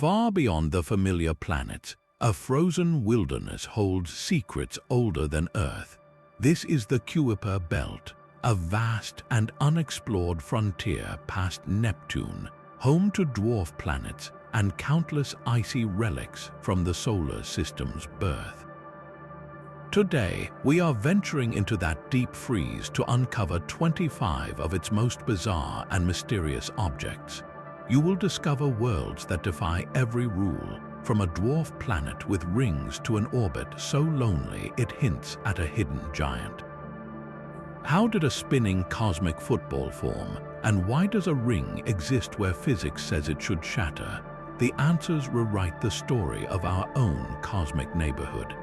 Far beyond the familiar planets, a frozen wilderness holds secrets older than Earth. This is the Kuiper Belt, a vast and unexplored frontier past Neptune, home to dwarf planets and countless icy relics from the solar system's birth. Today, we are venturing into that deep freeze to uncover 25 of its most bizarre and mysterious objects. You will discover worlds that defy every rule, from a dwarf planet with rings to an orbit so lonely it hints at a hidden giant. How did a spinning cosmic football form, and why does a ring exist where physics says it should shatter? The answers rewrite the story of our own cosmic neighborhood.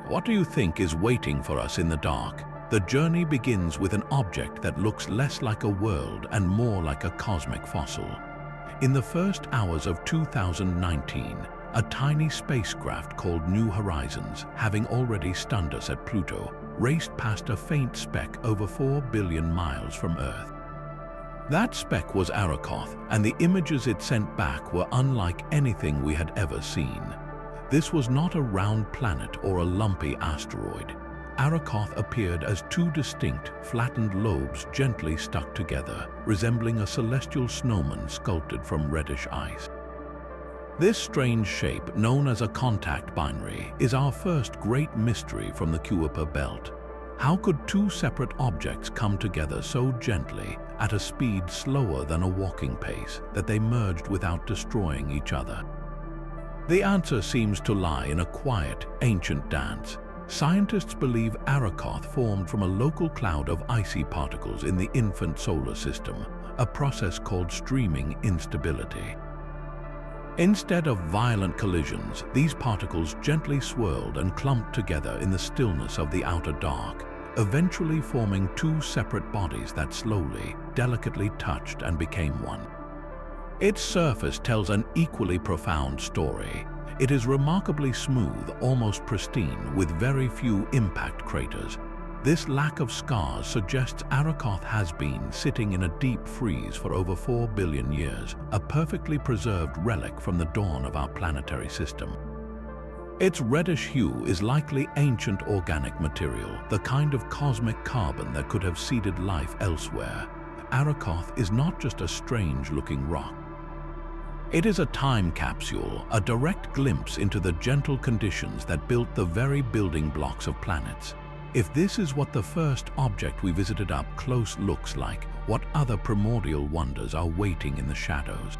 What do you think is waiting for us in the dark? The journey begins with an object that looks less like a world and more like a cosmic fossil. In the first hours of 2019, a tiny spacecraft called New Horizons, having already stunned us at Pluto, raced past a faint speck over 4 billion miles from Earth. That speck was Arrokoth, and the images it sent back were unlike anything we had ever seen. This was not a round planet or a lumpy asteroid. Arrokoth appeared as two distinct, flattened lobes gently stuck together, resembling a celestial snowman sculpted from reddish ice. This strange shape, known as a contact binary, is our first great mystery from the Kuiper Belt. How could two separate objects come together so gently, at a speed slower than a walking pace, that they merged without destroying each other? The answer seems to lie in a quiet, ancient dance. Scientists believe Arrokoth formed from a local cloud of icy particles in the infant solar system, a process called streaming instability. Instead of violent collisions, these particles gently swirled and clumped together in the stillness of the outer dark, eventually forming two separate bodies that slowly, delicately touched and became one. Its surface tells an equally profound story. It is remarkably smooth, almost pristine, with very few impact craters. This lack of scars suggests Arrokoth has been sitting in a deep freeze for over 4 billion years, a perfectly preserved relic from the dawn of our planetary system. Its reddish hue is likely ancient organic material, the kind of cosmic carbon that could have seeded life elsewhere. Arrokoth is not just a strange-looking rock. It is a time capsule, a direct glimpse into the gentle conditions that built the very building blocks of planets. If this is what the first object we visited up close looks like, what other primordial wonders are waiting in the shadows?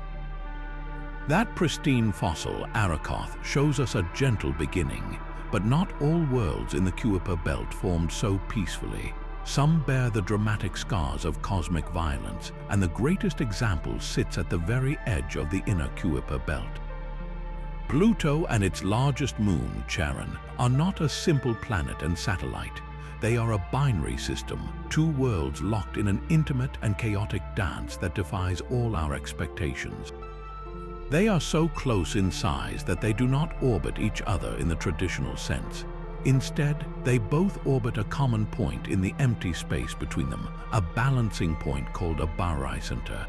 That pristine fossil, Arrokoth, shows us a gentle beginning, but not all worlds in the Kuiper Belt formed so peacefully. Some bear the dramatic scars of cosmic violence, and the greatest example sits at the very edge of the inner Kuiper Belt. Pluto and its largest moon, Charon, are not a simple planet and satellite. They are a binary system, two worlds locked in an intimate and chaotic dance that defies all our expectations. They are so close in size that they do not orbit each other in the traditional sense. Instead, they both orbit a common point in the empty space between them, a balancing point called a barycenter.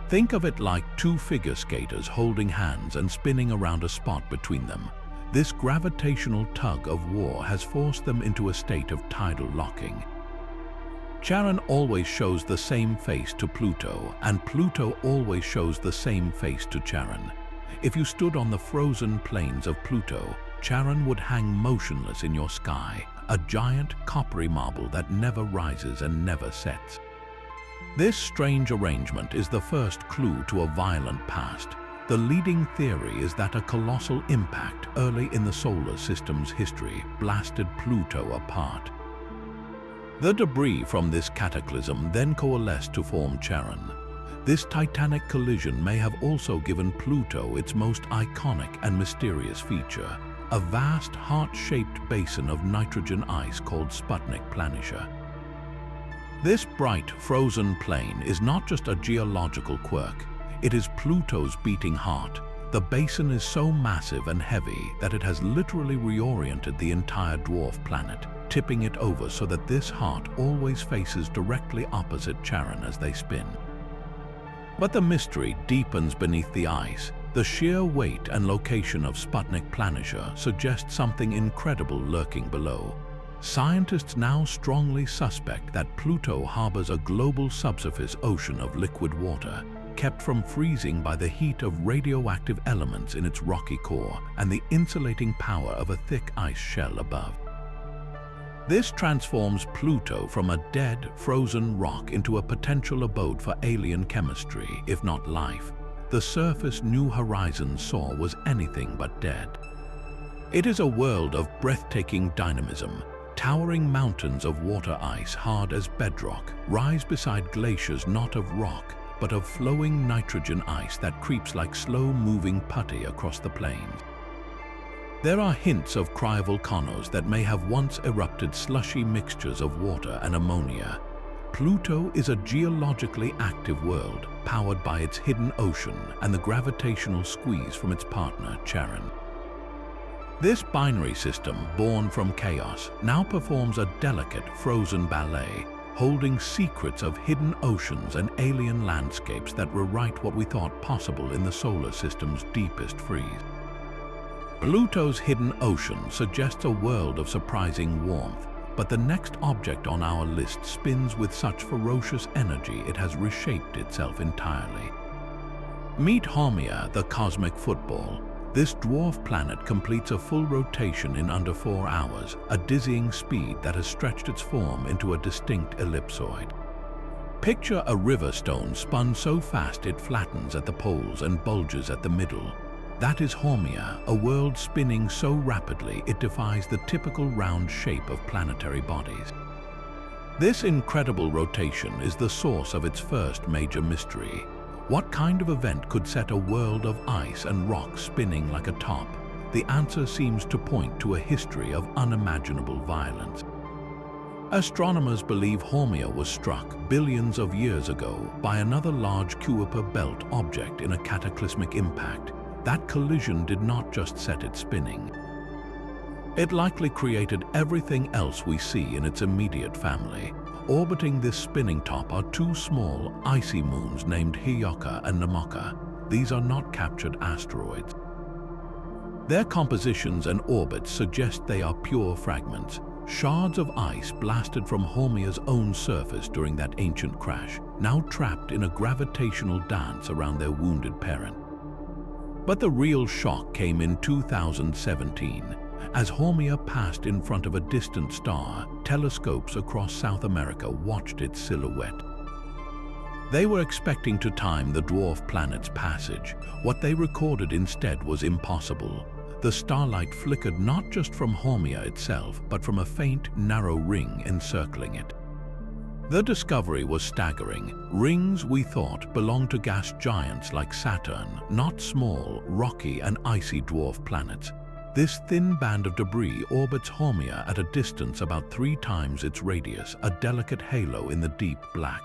Think of it like two figure skaters holding hands and spinning around a spot between them. This gravitational tug of war has forced them into a state of tidal locking. Charon always shows the same face to Pluto, and Pluto always shows the same face to Charon. If you stood on the frozen plains of Pluto, Charon would hang motionless in your sky, a giant coppery marble that never rises and never sets. This strange arrangement is the first clue to a violent past. The leading theory is that a colossal impact early in the solar system's history blasted Pluto apart. The debris from this cataclysm then coalesced to form Charon. This titanic collision may have also given Pluto its most iconic and mysterious feature, a vast heart-shaped basin of nitrogen ice called Sputnik Planitia. This bright, frozen plain is not just a geological quirk, it is Pluto's beating heart. The basin is so massive and heavy that it has literally reoriented the entire dwarf planet, tipping it over so that this heart always faces directly opposite Charon as they spin. But the mystery deepens beneath the ice. The sheer weight and location of Sputnik Planitia suggests something incredible lurking below. Scientists now strongly suspect that Pluto harbors a global subsurface ocean of liquid water, kept from freezing by the heat of radioactive elements in its rocky core and the insulating power of a thick ice shell above. This transforms Pluto from a dead, frozen rock into a potential abode for alien chemistry, if not life. The surface New Horizons saw was anything but dead. It is a world of breathtaking dynamism. Towering mountains of water ice hard as bedrock rise beside glaciers not of rock, but of flowing nitrogen ice that creeps like slow-moving putty across the plains. There are hints of cryovolcanoes that may have once erupted slushy mixtures of water and ammonia. Pluto is a geologically active world, powered by its hidden ocean and the gravitational squeeze from its partner, Charon. This binary system, born from chaos, now performs a delicate, frozen ballet, holding secrets of hidden oceans and alien landscapes that rewrite what we thought possible in the solar system's deepest freeze. Pluto's hidden ocean suggests a world of surprising warmth, but the next object on our list spins with such ferocious energy it has reshaped itself entirely. Meet Haumea, the cosmic football. This dwarf planet completes a full rotation in under 4 hours, a dizzying speed that has stretched its form into a distinct ellipsoid. Picture a river stone spun so fast it flattens at the poles and bulges at the middle. That is Haumea, a world spinning so rapidly it defies the typical round shape of planetary bodies. This incredible rotation is the source of its first major mystery. What kind of event could set a world of ice and rock spinning like a top? The answer seems to point to a history of unimaginable violence. Astronomers believe Haumea was struck billions of years ago by another large Kuiper Belt object in a cataclysmic impact. That collision did not just set it spinning. It likely created everything else we see in its immediate family. Orbiting this spinning top are 2 small, icy moons named Haumea and Makemake. These are not captured asteroids. Their compositions and orbits suggest they are pure fragments, shards of ice blasted from Haumea's own surface during that ancient crash, now trapped in a gravitational dance around their wounded parent. But the real shock came in 2017. As Haumea passed in front of a distant star, telescopes across South America watched its silhouette. They were expecting to time the dwarf planet's passage. What they recorded instead was impossible. The starlight flickered not just from Haumea itself, but from a faint, narrow ring encircling it. The discovery was staggering. Rings, we thought, belonged to gas giants like Saturn, not small, rocky and icy dwarf planets. This thin band of debris orbits Haumea at a distance about 3 times its radius, a delicate halo in the deep black.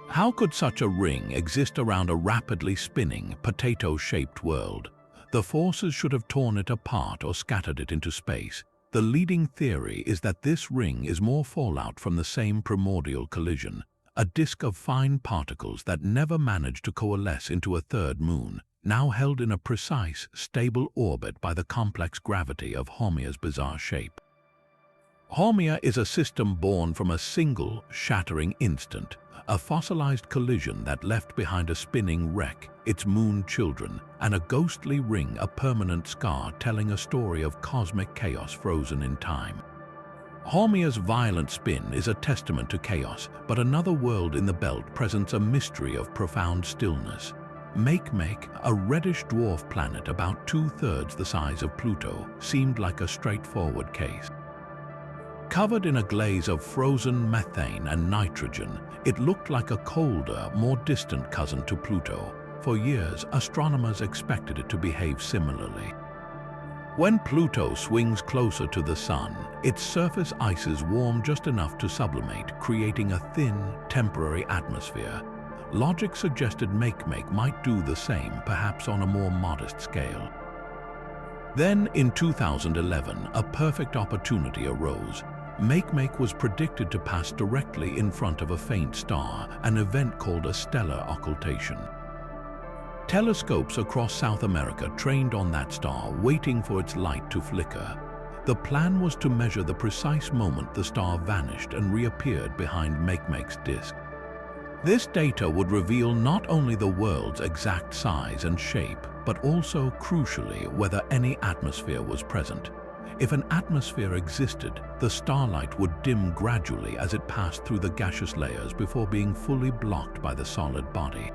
How could such a ring exist around a rapidly spinning, potato-shaped world? The forces should have torn it apart or scattered it into space. The leading theory is that this ring is more fallout from the same primordial collision, a disk of fine particles that never managed to coalesce into a third moon, now held in a precise, stable orbit by the complex gravity of Haumea's bizarre shape. Haumea is a system born from a single, shattering instant, a fossilized collision that left behind a spinning wreck, its moon children, and a ghostly ring, a permanent scar telling a story of cosmic chaos frozen in time. Haumea's violent spin is a testament to chaos, but another world in the belt presents a mystery of profound stillness. Makemake, a reddish dwarf planet about 2/3 the size of Pluto, seemed like a straightforward case. Covered in a glaze of frozen methane and nitrogen, it looked like a colder, more distant cousin to Pluto. For years, astronomers expected it to behave similarly. When Pluto swings closer to the Sun, its surface ices warm just enough to sublimate, creating a thin, temporary atmosphere. Logic suggested Makemake might do the same, perhaps on a more modest scale. Then, in 2011, a perfect opportunity arose. Makemake was predicted to pass directly in front of a faint star, an event called a stellar occultation. Telescopes across South America trained on that star, waiting for its light to flicker. The plan was to measure the precise moment the star vanished and reappeared behind Makemake's disk. This data would reveal not only the world's exact size and shape, but also, crucially, whether any atmosphere was present. If an atmosphere existed, the starlight would dim gradually as it passed through the gaseous layers before being fully blocked by the solid body.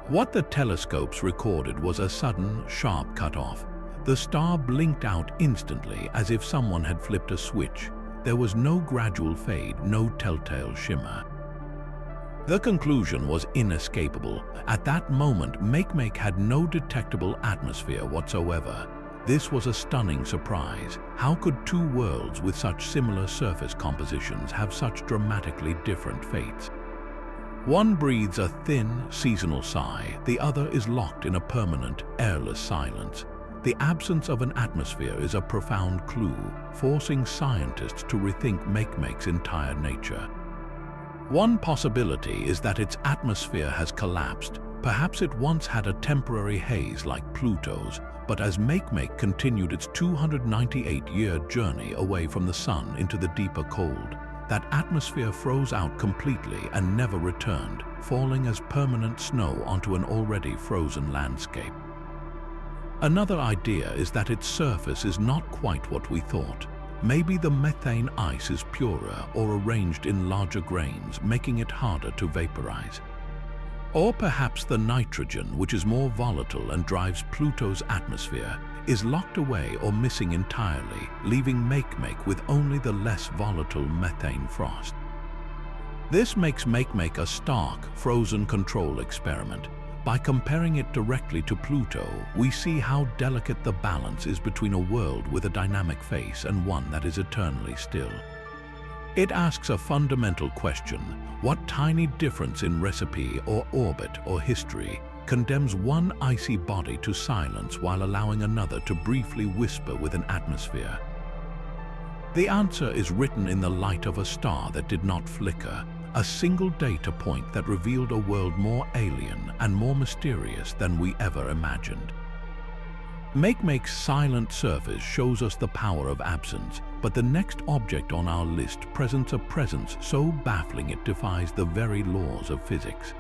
What the telescopes recorded was a sudden, sharp cutoff. The star blinked out instantly as if someone had flipped a switch. There was no gradual fade, no telltale shimmer. The conclusion was inescapable. At that moment, Makemake had no detectable atmosphere whatsoever. This was a stunning surprise. How could two worlds with such similar surface compositions have such dramatically different fates? One breathes a thin, seasonal sigh, the other is locked in a permanent, airless silence. The absence of an atmosphere is a profound clue, forcing scientists to rethink Makemake's entire nature. One possibility is that its atmosphere has collapsed. Perhaps it once had a temporary haze like Pluto's, but as Makemake continued its 298-year journey away from the sun into the deeper cold, that atmosphere froze out completely and never returned, falling as permanent snow onto an already frozen landscape. Another idea is that its surface is not quite what we thought. Maybe the methane ice is purer or arranged in larger grains, making it harder to vaporize. Or perhaps the nitrogen, which is more volatile and drives Pluto's atmosphere, is locked away or missing entirely, leaving Makemake with only the less volatile methane frost. This makes Makemake a stark, frozen control experiment. By comparing it directly to Pluto, we see how delicate the balance is between a world with a dynamic face and one that is eternally still. It asks a fundamental question: what tiny difference in recipe or orbit or history condemns one icy body to silence while allowing another to briefly whisper with an atmosphere? The answer is written in the light of a star that did not flicker, a single data point that revealed a world more alien and more mysterious than we ever imagined. Makemake's silent surface shows us the power of absence, but the next object on our list presents a presence so baffling it defies the very laws of physics.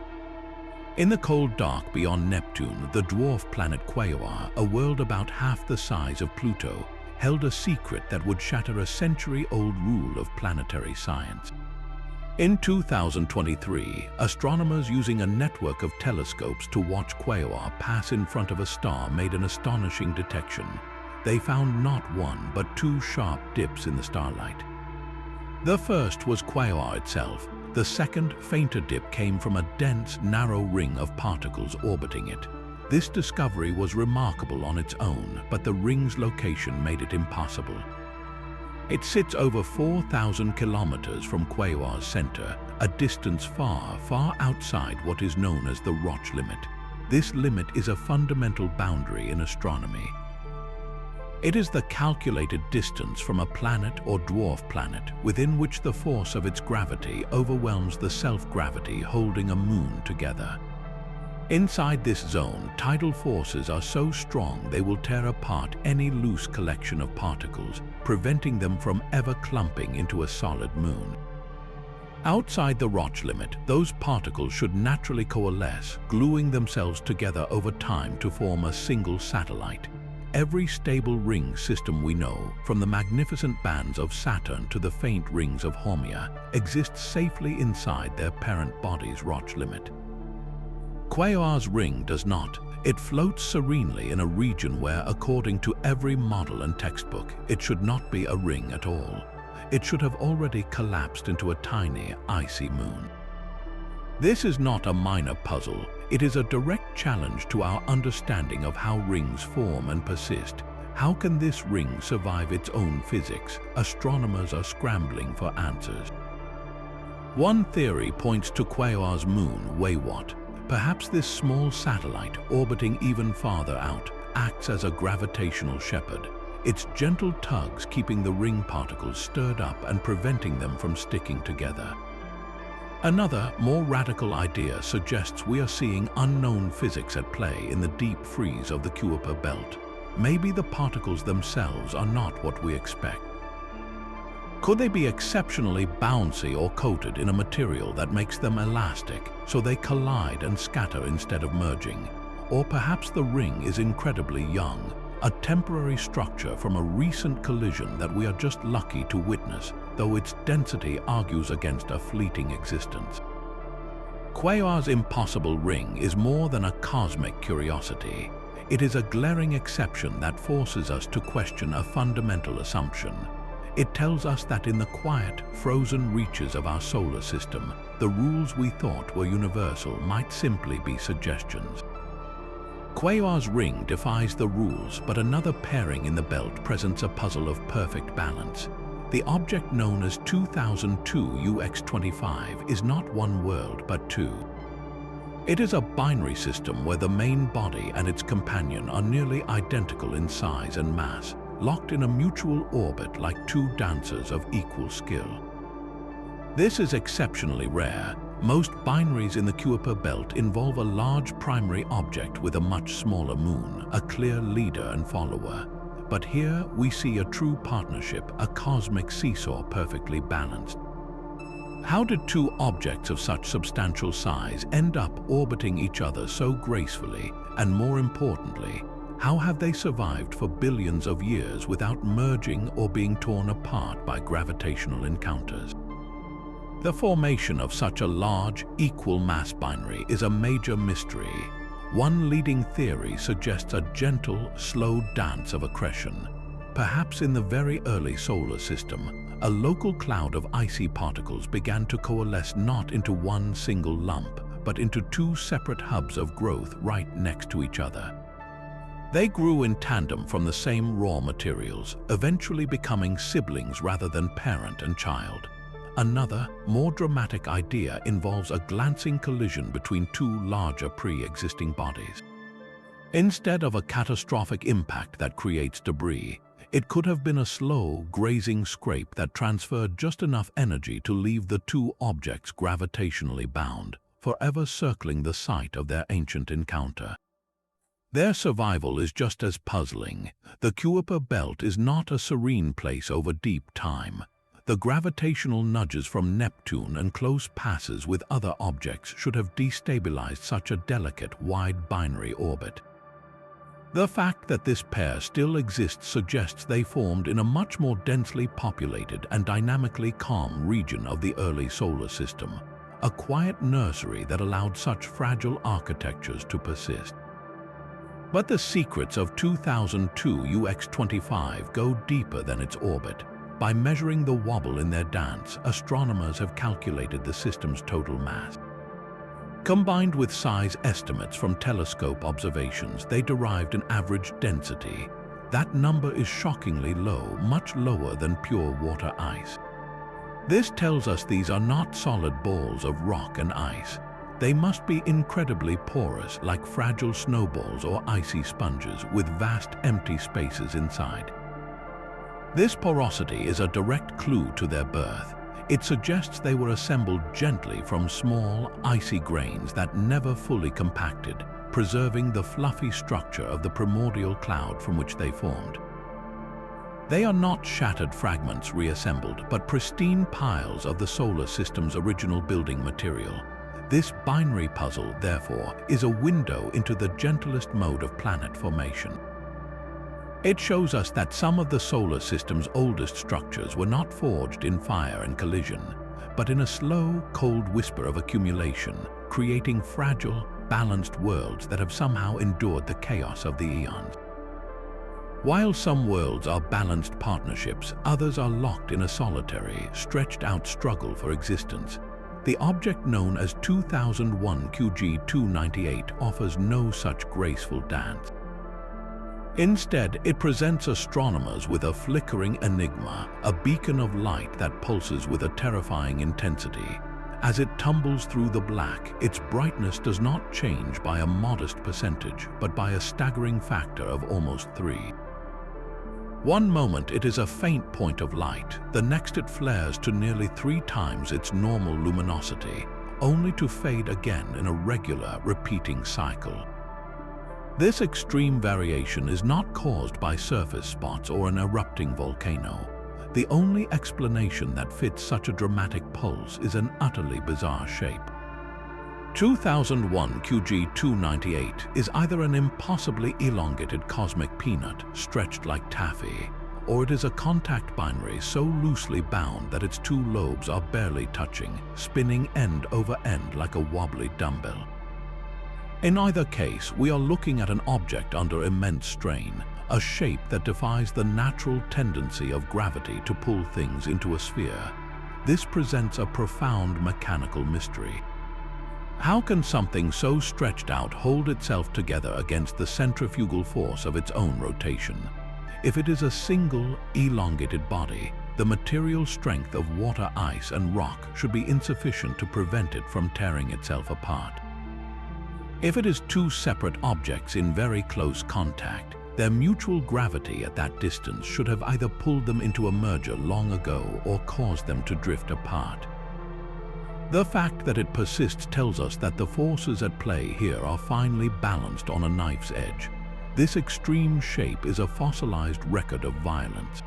In the cold dark beyond Neptune, the dwarf planet Quaoar, a world about half the size of Pluto, held a secret that would shatter a century-old rule of planetary science. In 2023, astronomers using a network of telescopes to watch Quaoar pass in front of a star made an astonishing detection. They found not one but two sharp dips in the starlight. The first was Quaoar itself. The second, fainter dip came from a dense, narrow ring of particles orbiting it. This discovery was remarkable on its own, but the ring's location made it impossible. It sits over 4,000 kilometers from Quaoar's center, a distance far, far outside what is known as the Roche limit. This limit is a fundamental boundary in astronomy. It is the calculated distance from a planet or dwarf planet within which the force of its gravity overwhelms the self-gravity holding a moon together. Inside this zone, tidal forces are so strong they will tear apart any loose collection of particles, preventing them from ever clumping into a solid moon. Outside the Roche limit, those particles should naturally coalesce, gluing themselves together over time to form a single satellite. Every stable ring system we know, from the magnificent bands of Saturn to the faint rings of Haumea, exists safely inside their parent body's Roche limit. Quaoar's ring does not. It floats serenely in a region where, according to every model and textbook, it should not be a ring at all. It should have already collapsed into a tiny, icy moon. This is not a minor puzzle. It is a direct challenge to our understanding of how rings form and persist. How can this ring survive its own physics? Astronomers are scrambling for answers. One theory points to Quaoar's moon, Quaoar. Perhaps this small satellite, orbiting even farther out, acts as a gravitational shepherd, its gentle tugs keeping the ring particles stirred up and preventing them from sticking together. Another, more radical idea suggests we are seeing unknown physics at play in the deep freeze of the Kuiper Belt. Maybe the particles themselves are not what we expect. Could they be exceptionally bouncy or coated in a material that makes them elastic, so they collide and scatter instead of merging? Or perhaps the ring is incredibly young, a temporary structure from a recent collision that we are just lucky to witness, though its density argues against a fleeting existence. Quaoar's impossible ring is more than a cosmic curiosity. It is a glaring exception that forces us to question a fundamental assumption. It tells us that in the quiet, frozen reaches of our solar system, the rules we thought were universal might simply be suggestions. Quaoar's ring defies the rules, but another pairing in the belt presents a puzzle of perfect balance. The object known as 2002 UX25 is not one world but two. It is a binary system where the main body and its companion are nearly identical in size and mass, locked in a mutual orbit like two dancers of equal skill. This is exceptionally rare. Most binaries in the Kuiper Belt involve a large primary object with a much smaller moon, a clear leader and follower. But here we see a true partnership, a cosmic seesaw perfectly balanced. How did two objects of such substantial size end up orbiting each other so gracefully, and more importantly, how have they survived for billions of years without merging or being torn apart by gravitational encounters? The formation of such a large, equal-mass binary is a major mystery. One leading theory suggests a gentle, slow dance of accretion. Perhaps in the very early solar system, a local cloud of icy particles began to coalesce not into one single lump, but into two separate hubs of growth right next to each other. They grew in tandem from the same raw materials, eventually becoming siblings rather than parent and child. Another, more dramatic idea involves a glancing collision between two larger pre-existing bodies. Instead of a catastrophic impact that creates debris, it could have been a slow, grazing scrape that transferred just enough energy to leave the two objects gravitationally bound, forever circling the site of their ancient encounter. Their survival is just as puzzling. The Kuiper Belt is not a serene place over deep time. The gravitational nudges from Neptune and close passes with other objects should have destabilized such a delicate, wide binary orbit. The fact that this pair still exists suggests they formed in a much more densely populated and dynamically calm region of the early solar system, a quiet nursery that allowed such fragile architectures to persist. But the secrets of 2002 UX25 go deeper than its orbit. By measuring the wobble in their dance, astronomers have calculated the system's total mass. Combined with size estimates from telescope observations, they derived an average density. That number is shockingly low, much lower than pure water ice. This tells us these are not solid balls of rock and ice. They must be incredibly porous, like fragile snowballs or icy sponges with vast empty spaces inside. This porosity is a direct clue to their birth. It suggests they were assembled gently from small, icy grains that never fully compacted, preserving the fluffy structure of the primordial cloud from which they formed. They are not shattered fragments reassembled, but pristine piles of the solar system's original building material. This binary puzzle, therefore, is a window into the gentlest mode of planet formation. It shows us that some of the solar system's oldest structures were not forged in fire and collision, but in a slow, cold whisper of accumulation, creating fragile, balanced worlds that have somehow endured the chaos of the eons. While some worlds are balanced partnerships, others are locked in a solitary, stretched-out struggle for existence. The object known as 2001 QG298 offers no such graceful dance. Instead, it presents astronomers with a flickering enigma, a beacon of light that pulses with a terrifying intensity. As it tumbles through the black, its brightness does not change by a modest percentage, but by a staggering factor of almost 3. One moment it is a faint point of light, the next it flares to nearly 3 times its normal luminosity, only to fade again in a regular, repeating cycle. This extreme variation is not caused by surface spots or an erupting volcano. The only explanation that fits such a dramatic pulse is an utterly bizarre shape. 2001 QG298 is either an impossibly elongated cosmic peanut stretched like taffy, or it is a contact binary so loosely bound that its 2 lobes are barely touching, spinning end over end like a wobbly dumbbell. In either case, we are looking at an object under immense strain, a shape that defies the natural tendency of gravity to pull things into a sphere. This presents a profound mechanical mystery. How can something so stretched out hold itself together against the centrifugal force of its own rotation? If it is a single, elongated body, the material strength of water, ice, and rock should be insufficient to prevent it from tearing itself apart. If it is 2 separate objects in very close contact, their mutual gravity at that distance should have either pulled them into a merger long ago or caused them to drift apart. The fact that it persists tells us that the forces at play here are finely balanced on a knife's edge. This extreme shape is a fossilized record of violence.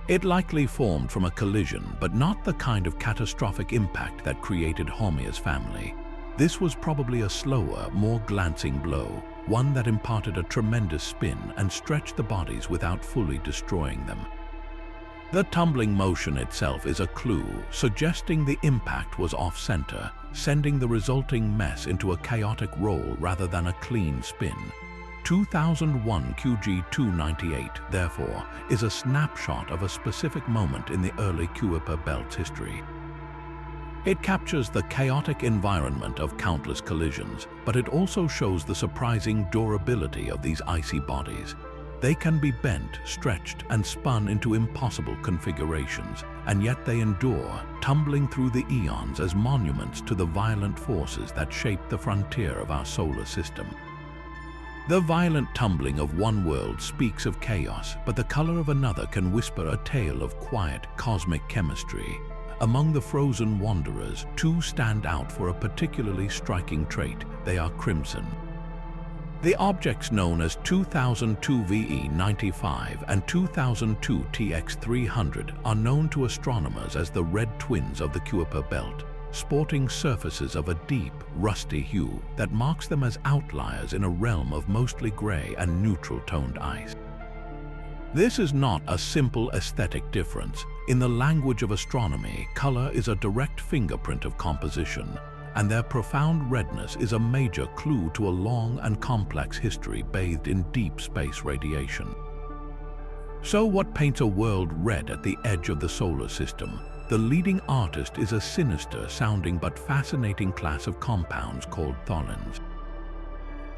It likely formed from a collision, but not the kind of catastrophic impact that created Haumea's family. This was probably a slower, more glancing blow, one that imparted a tremendous spin and stretched the bodies without fully destroying them. The tumbling motion itself is a clue, suggesting the impact was off-center, sending the resulting mess into a chaotic roll rather than a clean spin. 2001 QG298, therefore, is a snapshot of a specific moment in the early Kuiper Belt's history. It captures the chaotic environment of countless collisions, but it also shows the surprising durability of these icy bodies. They can be bent, stretched, and spun into impossible configurations, and yet they endure, tumbling through the eons as monuments to the violent forces that shape the frontier of our solar system. The violent tumbling of one world speaks of chaos, but the color of another can whisper a tale of quiet, cosmic chemistry. Among the frozen wanderers, 2 stand out for a particularly striking trait. They are crimson. The objects known as 2002 VE95 and 2002 TX300 are known to astronomers as the red twins of the Kuiper Belt, sporting surfaces of a deep, rusty hue that marks them as outliers in a realm of mostly gray and neutral-toned ice. This is not a simple aesthetic difference. In the language of astronomy, color is a direct fingerprint of composition, and their profound redness is a major clue to a long and complex history bathed in deep space radiation. So what paints a world red at the edge of the solar system? The leading artist is a sinister-sounding but fascinating class of compounds called tholins.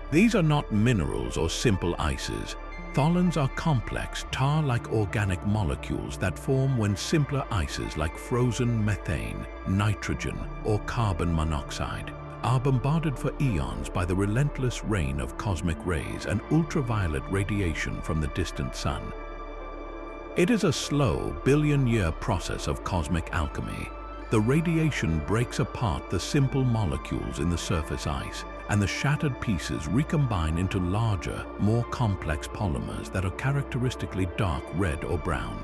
These are not minerals or simple ices. Tholins are complex, tar-like organic molecules that form when simpler ices like frozen methane, nitrogen, or carbon monoxide are bombarded for eons by the relentless rain of cosmic rays and ultraviolet radiation from the distant sun. It is a slow, billion-year process of cosmic alchemy. The radiation breaks apart the simple molecules in the surface ice, and the shattered pieces recombine into larger, more complex polymers that are characteristically dark red or brown.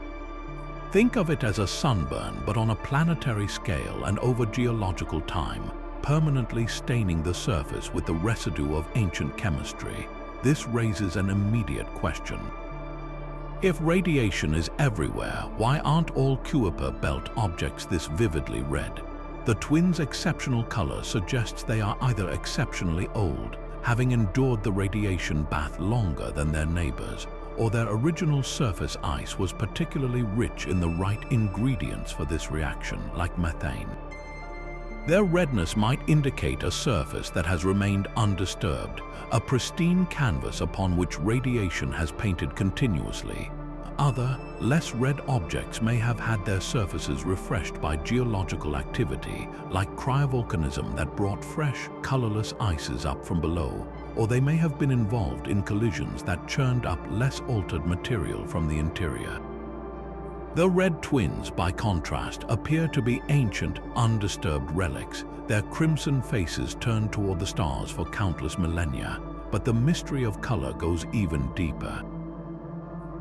Think of it as a sunburn, but on a planetary scale and over geological time, permanently staining the surface with the residue of ancient chemistry. This raises an immediate question. If radiation is everywhere, why aren't all Kuiper Belt objects this vividly red? The twins' exceptional color suggests they are either exceptionally old, having endured the radiation bath longer than their neighbors, or their original surface ice was particularly rich in the right ingredients for this reaction, like methane. Their redness might indicate a surface that has remained undisturbed, a pristine canvas upon which radiation has painted continuously. Other, less red objects may have had their surfaces refreshed by geological activity, like cryovolcanism that brought fresh, colorless ices up from below, or they may have been involved in collisions that churned up less altered material from the interior. The red twins, by contrast, appear to be ancient, undisturbed relics, their crimson faces turned toward the stars for countless millennia, but the mystery of color goes even deeper.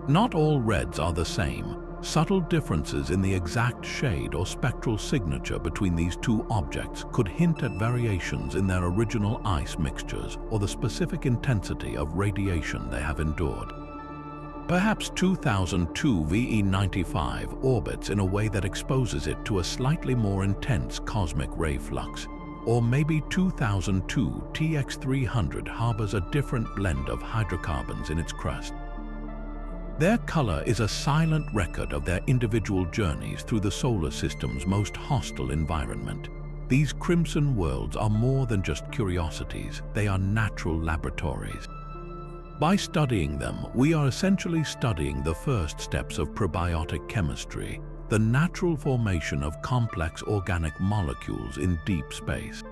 Not all reds are the same. Subtle differences in the exact shade or spectral signature between these two objects could hint at variations in their original ice mixtures or the specific intensity of radiation they have endured. Perhaps 2002 VE95 orbits in a way that exposes it to a slightly more intense cosmic ray flux, or maybe 2002 TX300 harbors a different blend of hydrocarbons in its crust. Their color is a silent record of their individual journeys through the solar system's most hostile environment. These crimson worlds are more than just curiosities, they are natural laboratories. By studying them, we are essentially studying the first steps of probiotic chemistry, the natural formation of complex organic molecules in deep space.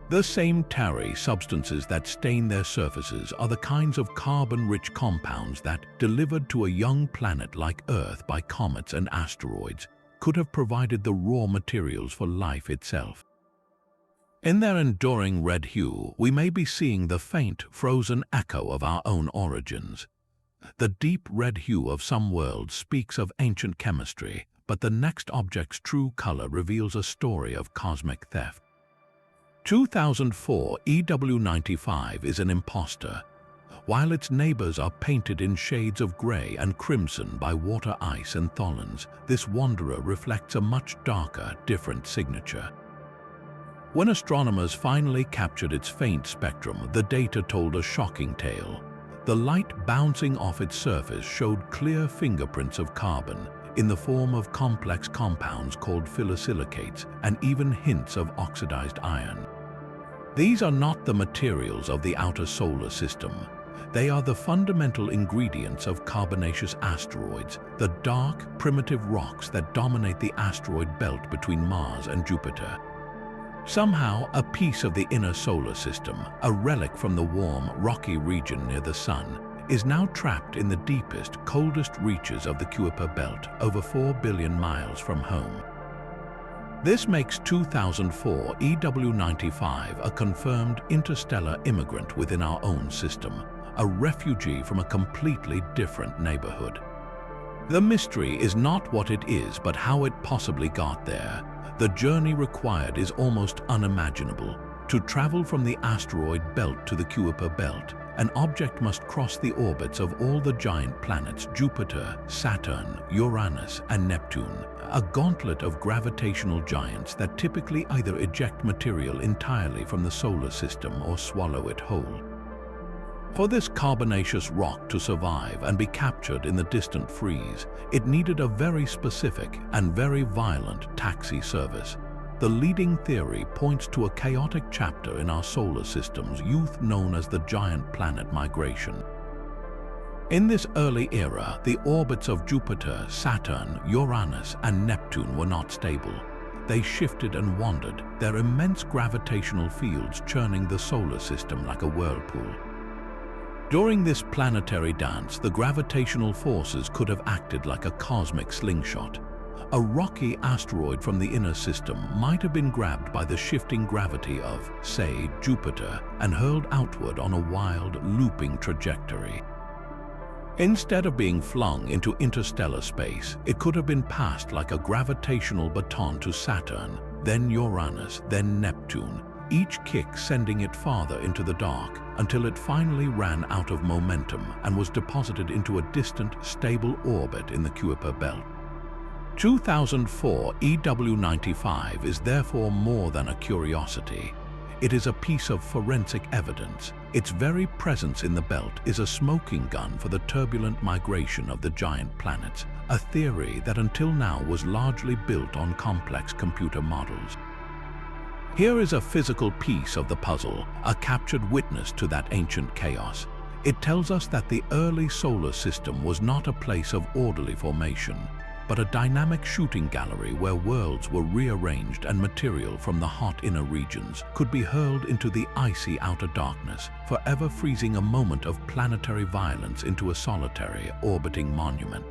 The same tarry substances that stain their surfaces are the kinds of carbon-rich compounds that, delivered to a young planet like Earth by comets and asteroids, could have provided the raw materials for life itself. In their enduring red hue, we may be seeing the faint, frozen echo of our own origins. The deep red hue of some worlds speaks of ancient chemistry, but the next object's true color reveals a story of cosmic theft. 2004 EW95 is an imposter. While its neighbors are painted in shades of gray and crimson by water ice and tholins, this wanderer reflects a much darker, different signature. When astronomers finally captured its faint spectrum, the data told a shocking tale. The light bouncing off its surface showed clear fingerprints of carbon, in the form of complex compounds called phyllosilicates, and even hints of oxidized iron. These are not the materials of the outer solar system. They are the fundamental ingredients of carbonaceous asteroids, the dark, primitive rocks that dominate the asteroid belt between Mars and Jupiter. Somehow, a piece of the inner solar system, a relic from the warm, rocky region near the Sun, is now trapped in the deepest, coldest reaches of the Kuiper Belt, over 4 billion miles from home. This makes 2004 EW95 a confirmed interstellar immigrant within our own system, a refugee from a completely different neighborhood. The mystery is not what it is, but how it possibly got there. The journey required is almost unimaginable. To travel from the asteroid belt to the Kuiper Belt, an object must cross the orbits of all the giant planets Jupiter, Saturn, Uranus, and Neptune, a gauntlet of gravitational giants that typically either eject material entirely from the solar system or swallow it whole. For this carbonaceous rock to survive and be captured in the distant freeze, it needed a very specific and very violent taxi service. The leading theory points to a chaotic chapter in our solar system's youth known as the giant planet migration. In this early era, the orbits of Jupiter, Saturn, Uranus, and Neptune were not stable. They shifted and wandered, their immense gravitational fields churning the solar system like a whirlpool. During this planetary dance, the gravitational forces could have acted like a cosmic slingshot. A rocky asteroid from the inner system might have been grabbed by the shifting gravity of, say, Jupiter and hurled outward on a wild, looping trajectory. Instead of being flung into interstellar space, it could have been passed like a gravitational baton to Saturn, then Uranus, then Neptune, each kick sending it farther into the dark until it finally ran out of momentum and was deposited into a distant, stable orbit in the Kuiper Belt. 2004 EW95 is therefore more than a curiosity. It is a piece of forensic evidence. Its very presence in the belt is a smoking gun for the turbulent migration of the giant planets, a theory that until now was largely built on complex computer models. Here is a physical piece of the puzzle, a captured witness to that ancient chaos. It tells us that the early solar system was not a place of orderly formation. but a dynamic shooting gallery where worlds were rearranged and material from the hot inner regions could be hurled into the icy outer darkness, forever freezing a moment of planetary violence into a solitary, orbiting monument.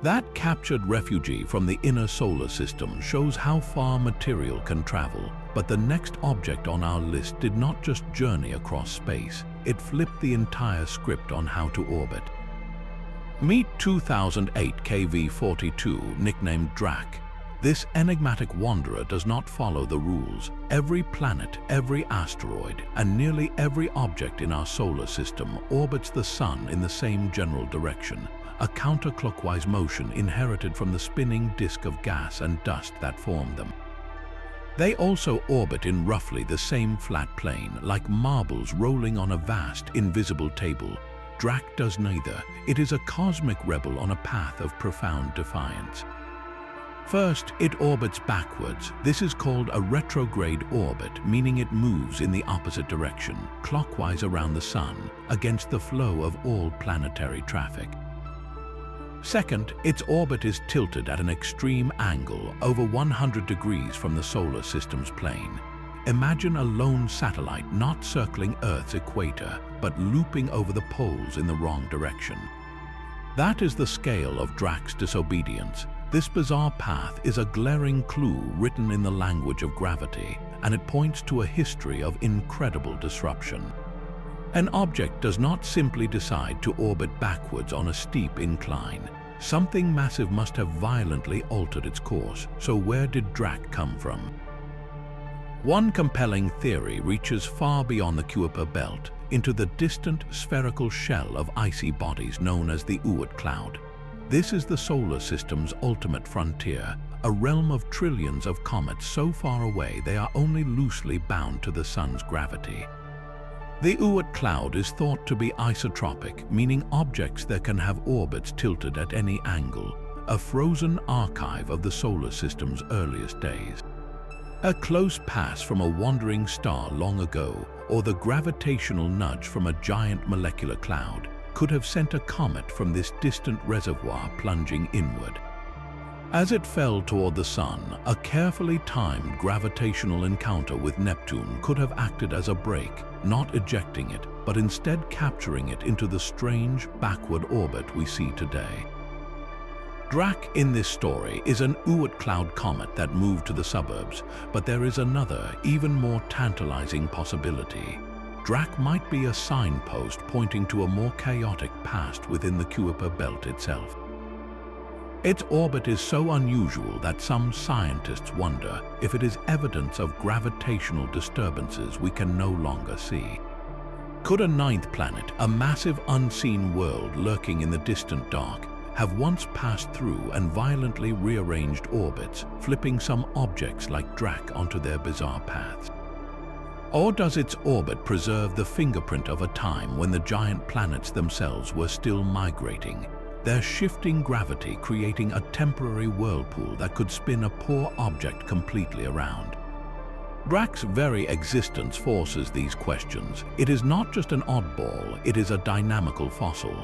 That captured refugee from the inner solar system shows how far material can travel, but the next object on our list did not just journey across space, it flipped the entire script on how to orbit. Meet 2008 KV-42, nicknamed Drak. This enigmatic wanderer does not follow the rules. Every planet, every asteroid, and nearly every object in our solar system orbits the Sun in the same general direction, a counterclockwise motion inherited from the spinning disk of gas and dust that formed them. They also orbit in roughly the same flat plane, like marbles rolling on a vast, invisible table. Drak does neither. It is a cosmic rebel on a path of profound defiance. First, it orbits backwards. This is called a retrograde orbit, meaning it moves in the opposite direction, clockwise around the Sun, against the flow of all planetary traffic. Second, its orbit is tilted at an extreme angle, over 100 degrees from the solar system's plane. Imagine a lone satellite not circling Earth's equator, but looping over the poles in the wrong direction. That is the scale of Drak's disobedience. This bizarre path is a glaring clue written in the language of gravity, and it points to a history of incredible disruption. An object does not simply decide to orbit backwards on a steep incline. Something massive must have violently altered its course. So where did Drak come from? One compelling theory reaches far beyond the Kuiper Belt, into the distant spherical shell of icy bodies known as the Oort cloud. This is the solar system's ultimate frontier, a realm of trillions of comets so far away they are only loosely bound to the Sun's gravity. The Oort cloud is thought to be isotropic, meaning objects that can have orbits tilted at any angle, a frozen archive of the solar system's earliest days. A close pass from a wandering star long ago, or the gravitational nudge from a giant molecular cloud, could have sent a comet from this distant reservoir plunging inward. As it fell toward the Sun, a carefully timed gravitational encounter with Neptune could have acted as a brake, not ejecting it, but instead capturing it into the strange, backward orbit we see today. Drak in this story is an Oort cloud comet that moved to the suburbs, but there is another, even more tantalizing possibility. Drak might be a signpost pointing to a more chaotic past within the Kuiper Belt itself. Its orbit is so unusual that some scientists wonder if it is evidence of gravitational disturbances we can no longer see. Could a ninth planet, a massive unseen world lurking in the distant dark, have once passed through and violently rearranged orbits, flipping some objects like Drak onto their bizarre paths? Or does its orbit preserve the fingerprint of a time when the giant planets themselves were still migrating, their shifting gravity creating a temporary whirlpool that could spin a poor object completely around? Drak's very existence forces these questions. It is not just an oddball, it is a dynamical fossil.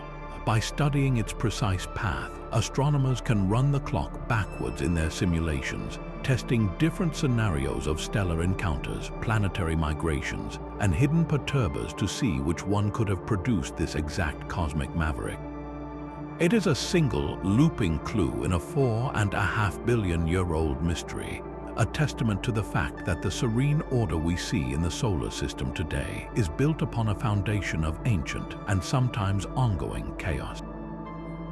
By studying its precise path, astronomers can run the clock backwards in their simulations, testing different scenarios of stellar encounters, planetary migrations, and hidden perturbers to see which one could have produced this exact cosmic maverick. It is a single, looping clue in a 4.5 billion-year-old mystery, a testament to the fact that the serene order we see in the solar system today is built upon a foundation of ancient and sometimes ongoing chaos.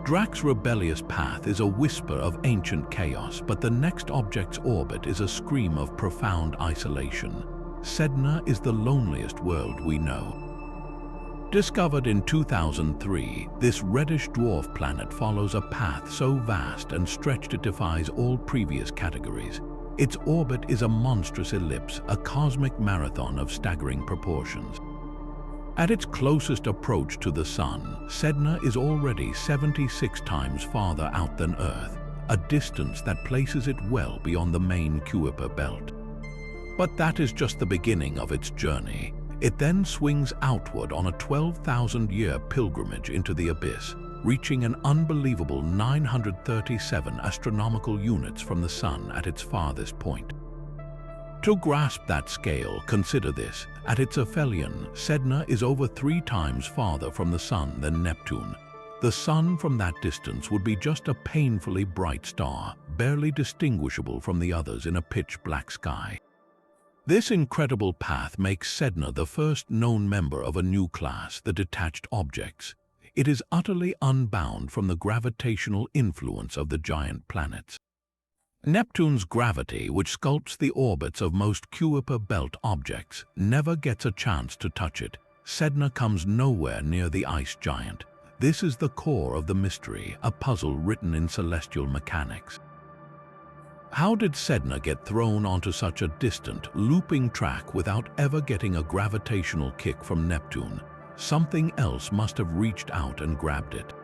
Drak's rebellious path is a whisper of ancient chaos, but the next object's orbit is a scream of profound isolation. Sedna is the loneliest world we know. Discovered in 2003, this reddish dwarf planet follows a path so vast and stretched it defies all previous categories. Its orbit is a monstrous ellipse, a cosmic marathon of staggering proportions. At its closest approach to the Sun, Sedna is already 76 times farther out than Earth, a distance that places it well beyond the main Kuiper Belt. But that is just the beginning of its journey. It then swings outward on a 12,000-year pilgrimage into the abyss, reaching an unbelievable 937 astronomical units from the Sun at its farthest point. To grasp that scale, consider this. At its aphelion, Sedna is over 3 times farther from the Sun than Neptune. The Sun from that distance would be just a painfully bright star, barely distinguishable from the others in a pitch-black sky. This incredible path makes Sedna the first known member of a new class, the detached objects. It is utterly unbound from the gravitational influence of the giant planets. Neptune's gravity, which sculpts the orbits of most Kuiper Belt objects, never gets a chance to touch it. Sedna comes nowhere near the ice giant. This is the core of the mystery, a puzzle written in celestial mechanics. How did Sedna get thrown onto such a distant, looping track without ever getting a gravitational kick from Neptune? Something else must have reached out and grabbed it.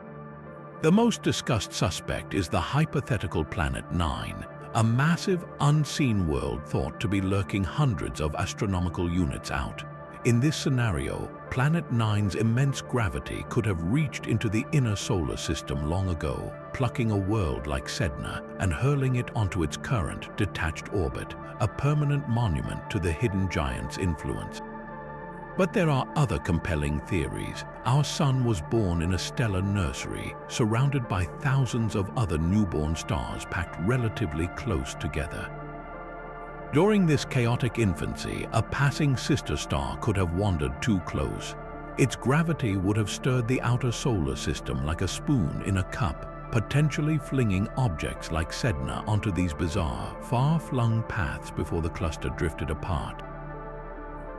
The most discussed suspect is the hypothetical Planet 9, a massive, unseen world thought to be lurking hundreds of astronomical units out. In this scenario, Planet 9's immense gravity could have reached into the inner solar system long ago, plucking a world like Sedna and hurling it onto its current, detached orbit, a permanent monument to the hidden giant's influence. But there are other compelling theories. Our Sun was born in a stellar nursery, surrounded by thousands of other newborn stars packed relatively close together. During this chaotic infancy, a passing sister star could have wandered too close. Its gravity would have stirred the outer solar system like a spoon in a cup, potentially flinging objects like Sedna onto these bizarre, far-flung paths before the cluster drifted apart.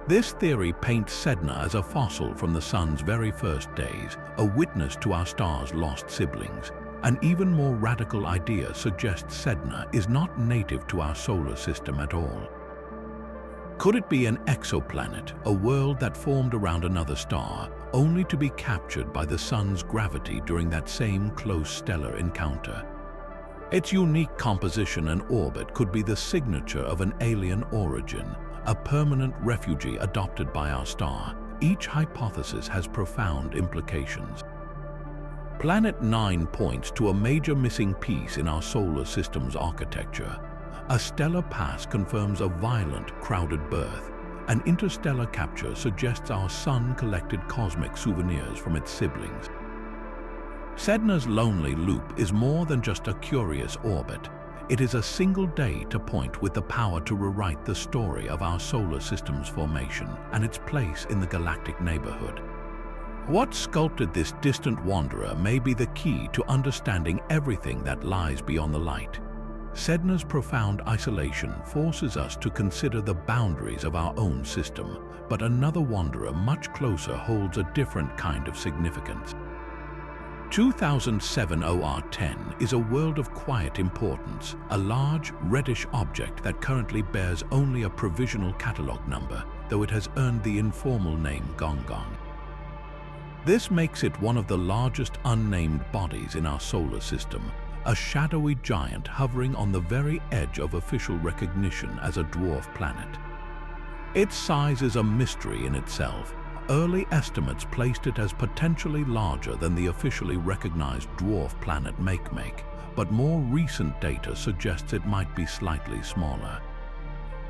This theory paints Sedna as a fossil from the Sun's very first days, a witness to our star's lost siblings. An even more radical idea suggests Sedna is not native to our solar system at all. Could it be an exoplanet, a world that formed around another star, only to be captured by the Sun's gravity during that same close stellar encounter? Its unique composition and orbit could be the signature of an alien origin, a permanent refugee adopted by our star. Each hypothesis has profound implications. Planet 9 points to a major missing piece in our solar system's architecture. A stellar pass confirms a violent, crowded birth. An interstellar capture suggests our Sun collected cosmic souvenirs from its siblings. Sedna's lonely loop is more than just a curious orbit. It is a single data point with the power to rewrite the story of our solar system's formation and its place in the galactic neighborhood. What sculpted this distant wanderer may be the key to understanding everything that lies beyond the light. Sedna's profound isolation forces us to consider the boundaries of our own system, but another wanderer much closer holds a different kind of significance. 2007 OR10 is a world of quiet importance, a large, reddish object that currently bears only a provisional catalog number, though it has earned the informal name Gong. This makes it one of the largest unnamed bodies in our solar system, a shadowy giant hovering on the very edge of official recognition as a dwarf planet. Its size is a mystery in itself. Early estimates placed it as potentially larger than the officially recognized dwarf planet Makemake, but more recent data suggests it might be slightly smaller.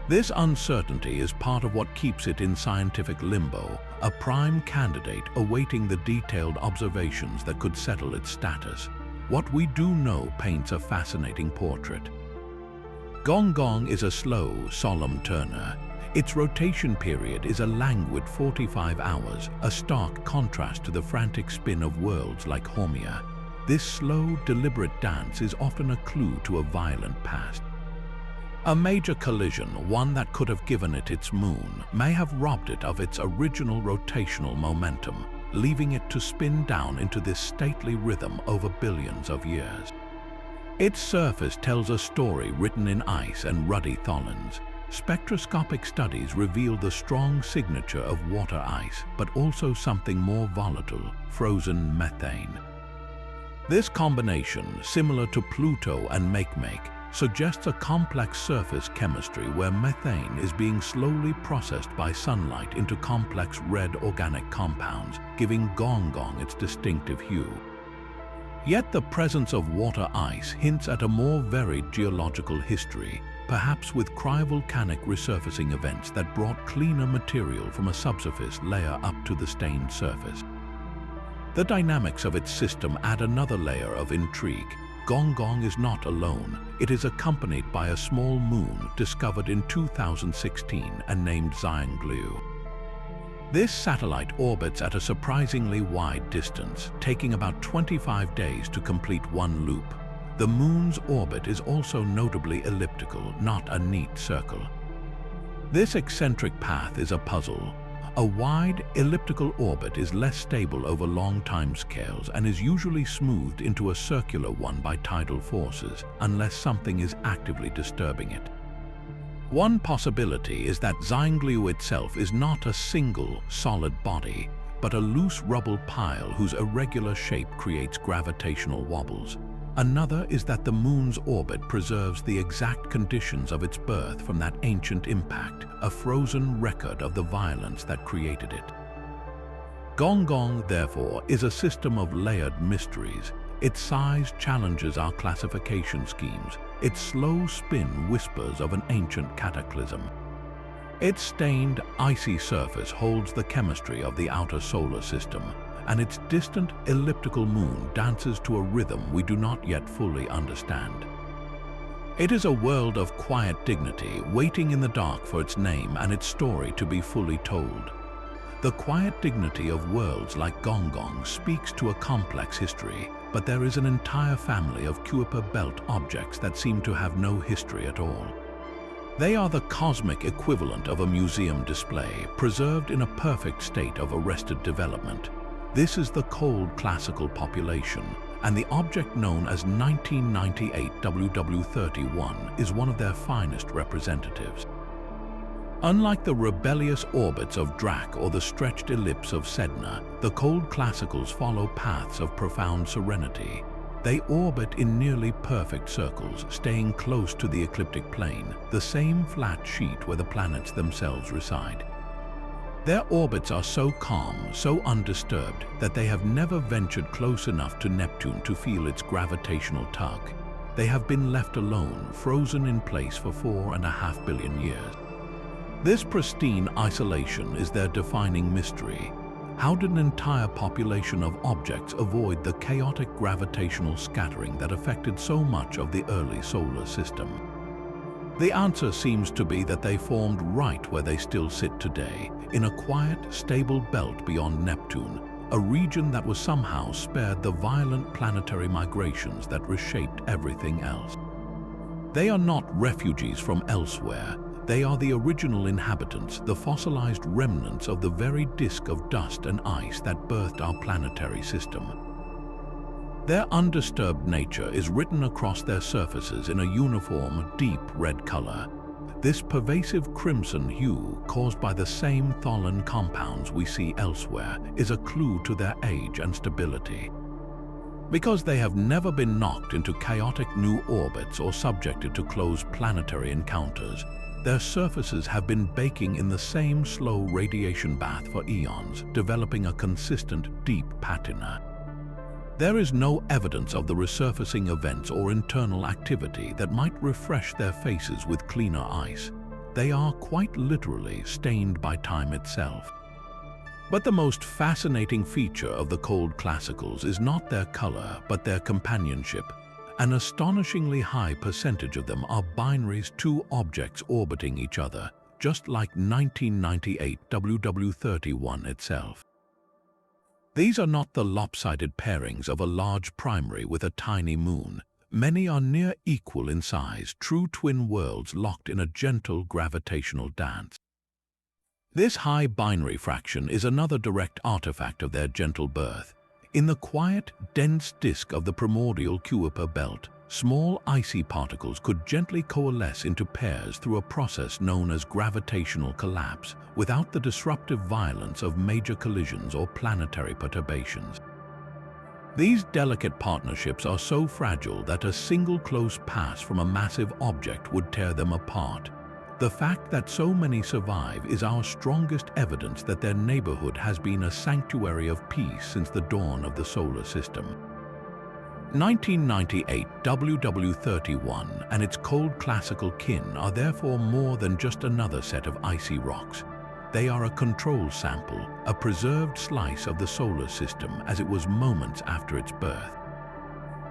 This uncertainty is part of what keeps it in scientific limbo, a prime candidate awaiting the detailed observations that could settle its status. What we do know paints a fascinating portrait. Gong is a slow, solemn turner. Its rotation period is a languid 45 hours, a stark contrast to the frantic spin of worlds like Haumea. This slow, deliberate dance is often a clue to a violent past. A major collision, one that could have given it its moon, may have robbed it of its original rotational momentum, leaving it to spin down into this stately rhythm over billions of years. Its surface tells a story written in ice and ruddy tholins. Spectroscopic studies reveal the strong signature of water ice, but also something more volatile, frozen methane. This combination, similar to Pluto and Makemake, suggests a complex surface chemistry where methane is being slowly processed by sunlight into complex red organic compounds, giving Gong its distinctive hue. Yet the presence of water ice hints at a more varied geological history, perhaps with cryovolcanic resurfacing events that brought cleaner material from a subsurface layer up to the stained surface. The dynamics of its system add another layer of intrigue. Gong Gong is not alone. It is accompanied by a small moon discovered in 2016 and named Xiangliu. This satellite orbits at a surprisingly wide distance, taking about 25 days to complete one loop. The moon's orbit is also notably elliptical, not a neat circle. This eccentric path is a puzzle. A wide, elliptical orbit is less stable over long timescales and is usually smoothed into a circular one by tidal forces, unless something is actively disturbing it. One possibility is that Xiangliu itself is not a single, solid body, but a loose rubble pile whose irregular shape creates gravitational wobbles. Another is that the moon's orbit preserves the exact conditions of its birth from that ancient impact, a frozen record of the violence that created it. Gong Gong, therefore, is a system of layered mysteries. Its size challenges our classification schemes. Its slow spin whispers of an ancient cataclysm. Its stained, icy surface holds the chemistry of the outer solar system, and its distant, elliptical moon dances to a rhythm we do not yet fully understand. It is a world of quiet dignity, waiting in the dark for its name and its story to be fully told. The quiet dignity of worlds like Gong Gong speaks to a complex history, but there is an entire family of Kuiper Belt objects that seem to have no history at all. They are the cosmic equivalent of a museum display, preserved in a perfect state of arrested development. This is the cold classical population, and the object known as 1998 WW31 is one of their finest representatives. Unlike the rebellious orbits of Drac or the stretched ellipse of Sedna, the cold classicals follow paths of profound serenity. They orbit in nearly perfect circles, staying close to the ecliptic plane, the same flat sheet where the planets themselves reside. Their orbits are so calm, so undisturbed, that they have never ventured close enough to Neptune to feel its gravitational tug. They have been left alone, frozen in place for 4.5 billion years. This pristine isolation is their defining mystery. How did an entire population of objects avoid the chaotic gravitational scattering that affected so much of the early solar system? The answer seems to be that they formed right where they still sit today, in a quiet, stable belt beyond Neptune, a region that was somehow spared the violent planetary migrations that reshaped everything else. They are not refugees from elsewhere. They are the original inhabitants, the fossilized remnants of the very disk of dust and ice that birthed our planetary system. Their undisturbed nature is written across their surfaces in a uniform, deep red color. This pervasive crimson hue, caused by the same Tholen compounds we see elsewhere, is a clue to their age and stability. Because they have never been knocked into chaotic new orbits or subjected to close planetary encounters, their surfaces have been baking in the same slow radiation bath for eons, developing a consistent, deep patina. There is no evidence of the resurfacing events or internal activity that might refresh their faces with cleaner ice. They are quite literally stained by time itself. But the most fascinating feature of the cold classicals is not their color, but their companionship. An astonishingly high percentage of them are binaries, two objects orbiting each other, just like 1998 WW31 itself. These are not the lopsided pairings of a large primary with a tiny moon. Many are near equal in size, true twin worlds locked in a gentle gravitational dance. This high binary fraction is another direct artifact of their gentle birth. In the quiet, dense disk of the primordial Kuiper Belt, small icy particles could gently coalesce into pairs through a process known as gravitational collapse, without the disruptive violence of major collisions or planetary perturbations. These delicate partnerships are so fragile that a single close pass from a massive object would tear them apart. The fact that so many survive is our strongest evidence that their neighborhood has been a sanctuary of peace since the dawn of the solar system. 1998 WW31 and its cold classical kin are therefore more than just another set of icy rocks. They are a control sample, a preserved slice of the solar system as it was moments after its birth.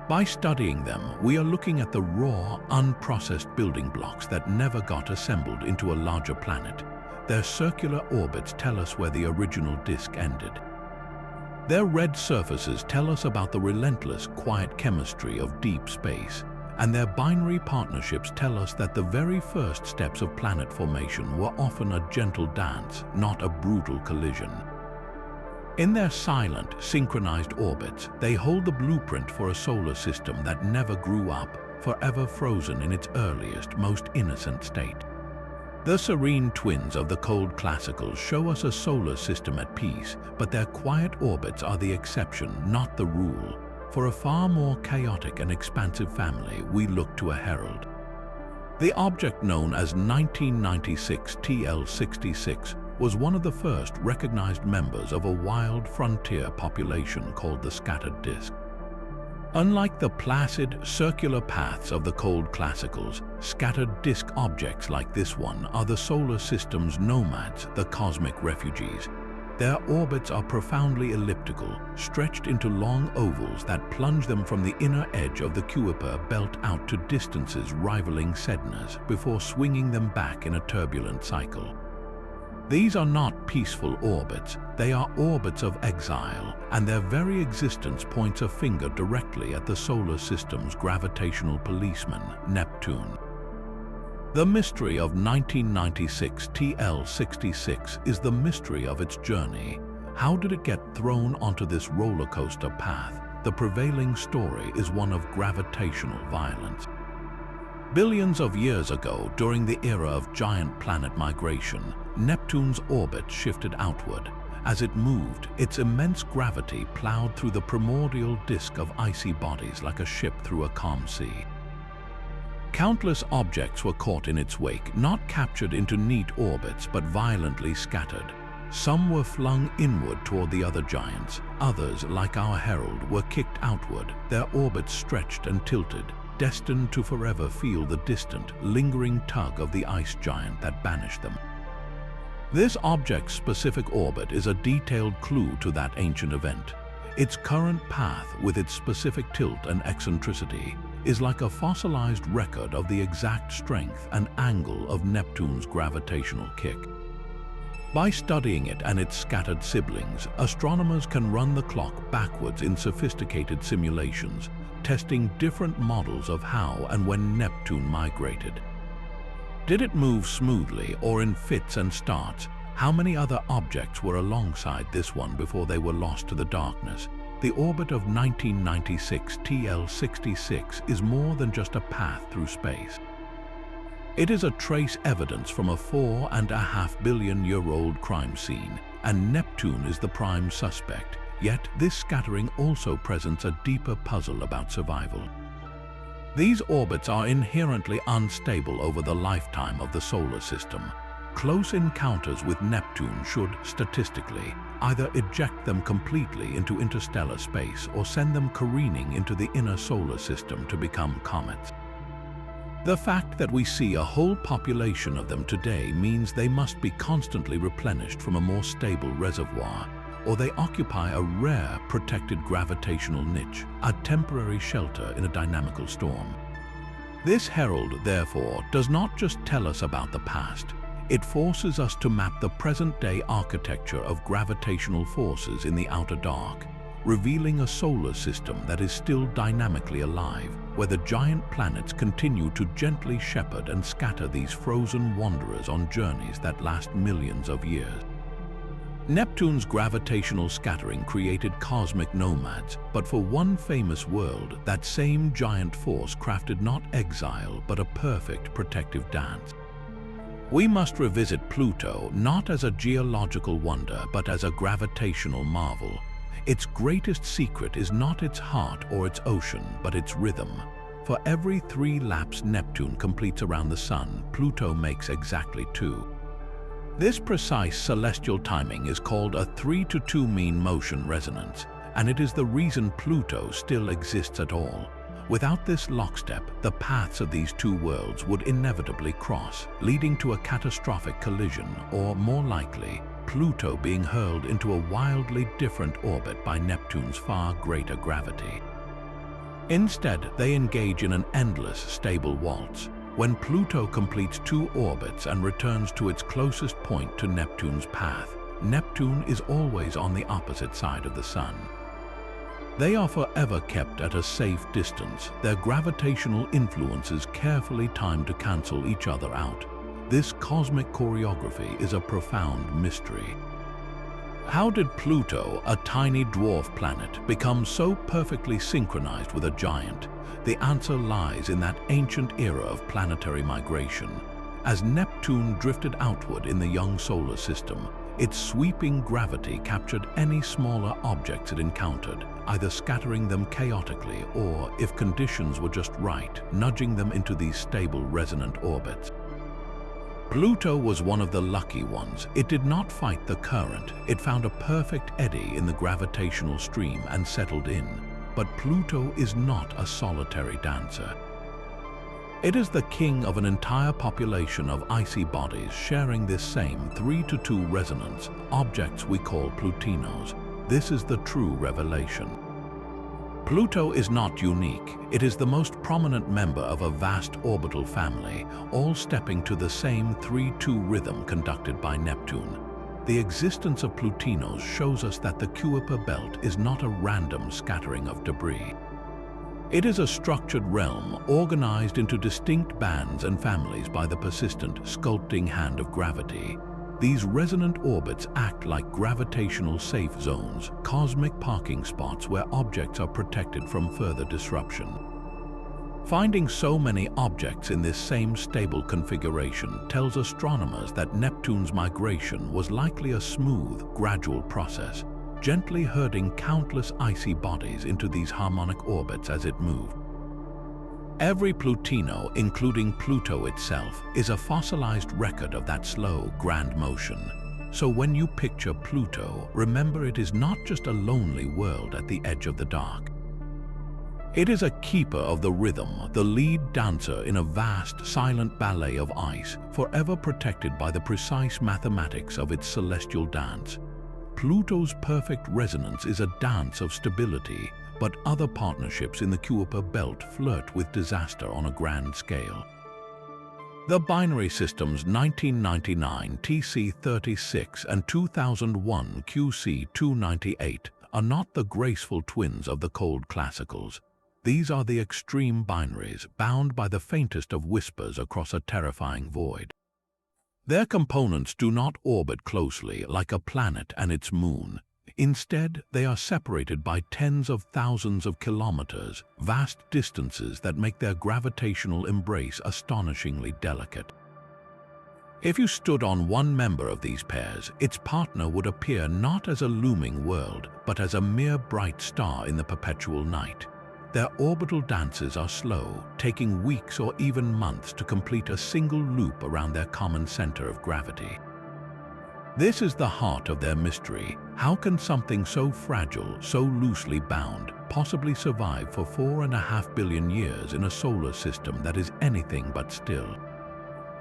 By studying them, we are looking at the raw, unprocessed building blocks that never got assembled into a larger planet. Their circular orbits tell us where the original disk ended. Their red surfaces tell us about the relentless, quiet chemistry of deep space, and their binary partnerships tell us that the very first steps of planet formation were often a gentle dance, not a brutal collision. In their silent, synchronized orbits, they hold the blueprint for a solar system that never grew up, forever frozen in its earliest, most innocent state. The serene twins of the cold classicals show us a solar system at peace, but their quiet orbits are the exception, not the rule. For a far more chaotic and expansive family, we look to a herald. The object known as 1996 TL66 was one of the first recognized members of a wild frontier population called the scattered disk. Unlike the placid, circular paths of the cold classicals, scattered disk objects like this one are the solar system's nomads, the cosmic refugees. Their orbits are profoundly elliptical, stretched into long ovals that plunge them from the inner edge of the Kuiper Belt out to distances rivaling Sedna's before swinging them back in a turbulent cycle. These are not peaceful orbits, they are orbits of exile, and their very existence points a finger directly at the solar system's gravitational policeman, Neptune. The mystery of 1996 TL66 is the mystery of its journey. How did it get thrown onto this roller coaster path? The prevailing story is one of gravitational violence. Billions of years ago, during the era of giant planet migration, Neptune's orbit shifted outward. As it moved, its immense gravity plowed through the primordial disk of icy bodies like a ship through a calm sea. Countless objects were caught in its wake, not captured into neat orbits, but violently scattered. Some were flung inward toward the other giants. Others, like our herald, were kicked outward, their orbits stretched and tilted, destined to forever feel the distant, lingering tug of the ice giant that banished them. This object's specific orbit is a detailed clue to that ancient event. Its current path, with its specific tilt and eccentricity, is like a fossilized record of the exact strength and angle of Neptune's gravitational kick. By studying it and its scattered siblings, astronomers can run the clock backwards in sophisticated simulations, testing different models of how and when Neptune migrated. Did it move smoothly or in fits and starts? How many other objects were alongside this one before they were lost to the darkness? The orbit of 1996 TL66 is more than just a path through space. It is a trace evidence from a 4.5 billion-year-old crime scene, and Neptune is the prime suspect. Yet this scattering also presents a deeper puzzle about survival. These orbits are inherently unstable over the lifetime of the solar system. Close encounters with Neptune should, statistically, either eject them completely into interstellar space or send them careening into the inner solar system to become comets. The fact that we see a whole population of them today means they must be constantly replenished from a more stable reservoir, or they occupy a rare protected gravitational niche, a temporary shelter in a dynamical storm. This herald, therefore, does not just tell us about the past. It forces us to map the present-day architecture of gravitational forces in the outer dark, revealing a solar system that is still dynamically alive, where the giant planets continue to gently shepherd and scatter these frozen wanderers on journeys that last millions of years. Neptune's gravitational scattering created cosmic nomads, but for one famous world, that same giant force crafted not exile, but a perfect protective dance. We must revisit Pluto not as a geological wonder, but as a gravitational marvel. Its greatest secret is not its heart or its ocean, but its rhythm. For every 3 laps Neptune completes around the Sun, Pluto makes exactly 2. This precise celestial timing is called a 3-to-2 mean motion resonance, and it is the reason Pluto still exists at all. Without this lockstep, the paths of these two worlds would inevitably cross, leading to a catastrophic collision, or more likely, Pluto being hurled into a wildly different orbit by Neptune's far greater gravity. Instead, they engage in an endless, stable waltz. When Pluto completes 2 orbits and returns to its closest point to Neptune's path, Neptune is always on the opposite side of the Sun. They are forever kept at a safe distance, their gravitational influences carefully timed to cancel each other out. This cosmic choreography is a profound mystery. How did Pluto, a tiny dwarf planet, become so perfectly synchronized with a giant? The answer lies in that ancient era of planetary migration. As Neptune drifted outward in the young solar system, its sweeping gravity captured any smaller objects it encountered, either scattering them chaotically or, if conditions were just right, nudging them into these stable resonant orbits. Pluto was one of the lucky ones. It did not fight the current. It found a perfect eddy in the gravitational stream and settled in. But Pluto is not a solitary dancer. It is the king of an entire population of icy bodies sharing this same 3-2 resonance, objects we call Plutinos. This is the true revelation. Pluto is not unique. It is the most prominent member of a vast orbital family, all stepping to the same 3-2 rhythm conducted by Neptune. The existence of Plutinos shows us that the Kuiper Belt is not a random scattering of debris. It is a structured realm organized into distinct bands and families by the persistent, sculpting hand of gravity. These resonant orbits act like gravitational safe zones, cosmic parking spots where objects are protected from further disruption. Finding so many objects in this same stable configuration tells astronomers that Neptune's migration was likely a smooth, gradual process, gently herding countless icy bodies into these harmonic orbits as it moved. Every Plutino, including Pluto itself, is a fossilized record of that slow, grand motion. So when you picture Pluto, remember it is not just a lonely world at the edge of the dark. It is a keeper of the rhythm, the lead dancer in a vast, silent ballet of ice, forever protected by the precise mathematics of its celestial dance. Pluto's perfect resonance is a dance of stability, but other partnerships in the Kuiper Belt flirt with disaster on a grand scale. The binary systems 1999 TC36 and 2001 QC298 are not the graceful twins of the cold classicals. These are the extreme binaries, bound by the faintest of whispers across a terrifying void. Their components do not orbit closely like a planet and its moon. Instead, they are separated by tens of thousands of kilometers, vast distances that make their gravitational embrace astonishingly delicate. If you stood on one member of these pairs, its partner would appear not as a looming world, but as a mere bright star in the perpetual night. Their orbital dances are slow, taking weeks or even months to complete a single loop around their common center of gravity. This is the heart of their mystery. How can something so fragile, so loosely bound, possibly survive for 4.5 billion years in a solar system that is anything but still?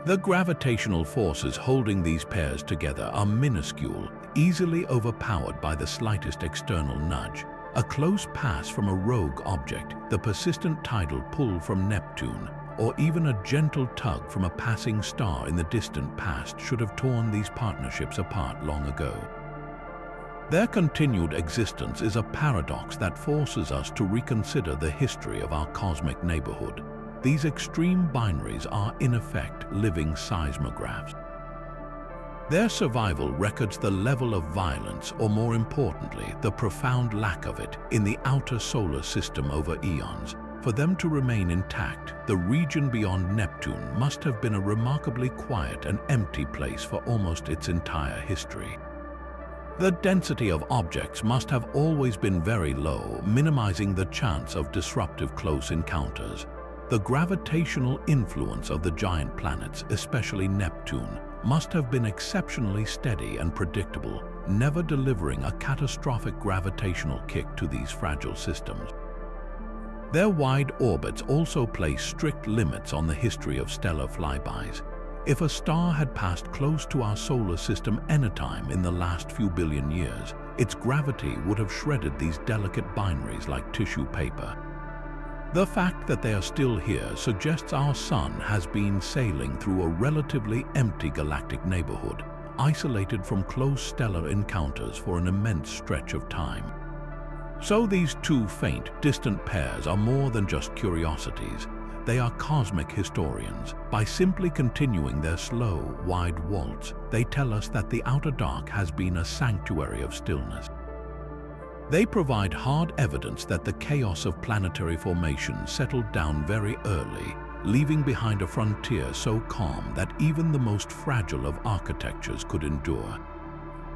The gravitational forces holding these pairs together are minuscule, easily overpowered by the slightest external nudge. A close pass from a rogue object, the persistent tidal pull from Neptune, or even a gentle tug from a passing star in the distant past should have torn these partnerships apart long ago. Their continued existence is a paradox that forces us to reconsider the history of our cosmic neighborhood. These extreme binaries are, in effect, living seismographs. Their survival records the level of violence, or more importantly, the profound lack of it, in the outer solar system over eons. For them to remain intact, the region beyond Neptune must have been a remarkably quiet and empty place for almost its entire history. The density of objects must have always been very low, minimizing the chance of disruptive close encounters. The gravitational influence of the giant planets, especially Neptune, must have been exceptionally steady and predictable, never delivering a catastrophic gravitational kick to these fragile systems. Their wide orbits also place strict limits on the history of stellar flybys. If a star had passed close to our solar system anytime in the last few billion years, its gravity would have shredded these delicate binaries like tissue paper. The fact that they are still here suggests our Sun has been sailing through a relatively empty galactic neighborhood, isolated from close stellar encounters for an immense stretch of time. So these two faint, distant pairs are more than just curiosities. They are cosmic historians. By simply continuing their slow, wide waltz, they tell us that the outer dark has been a sanctuary of stillness. They provide hard evidence that the chaos of planetary formation settled down very early, leaving behind a frontier so calm that even the most fragile of architectures could endure.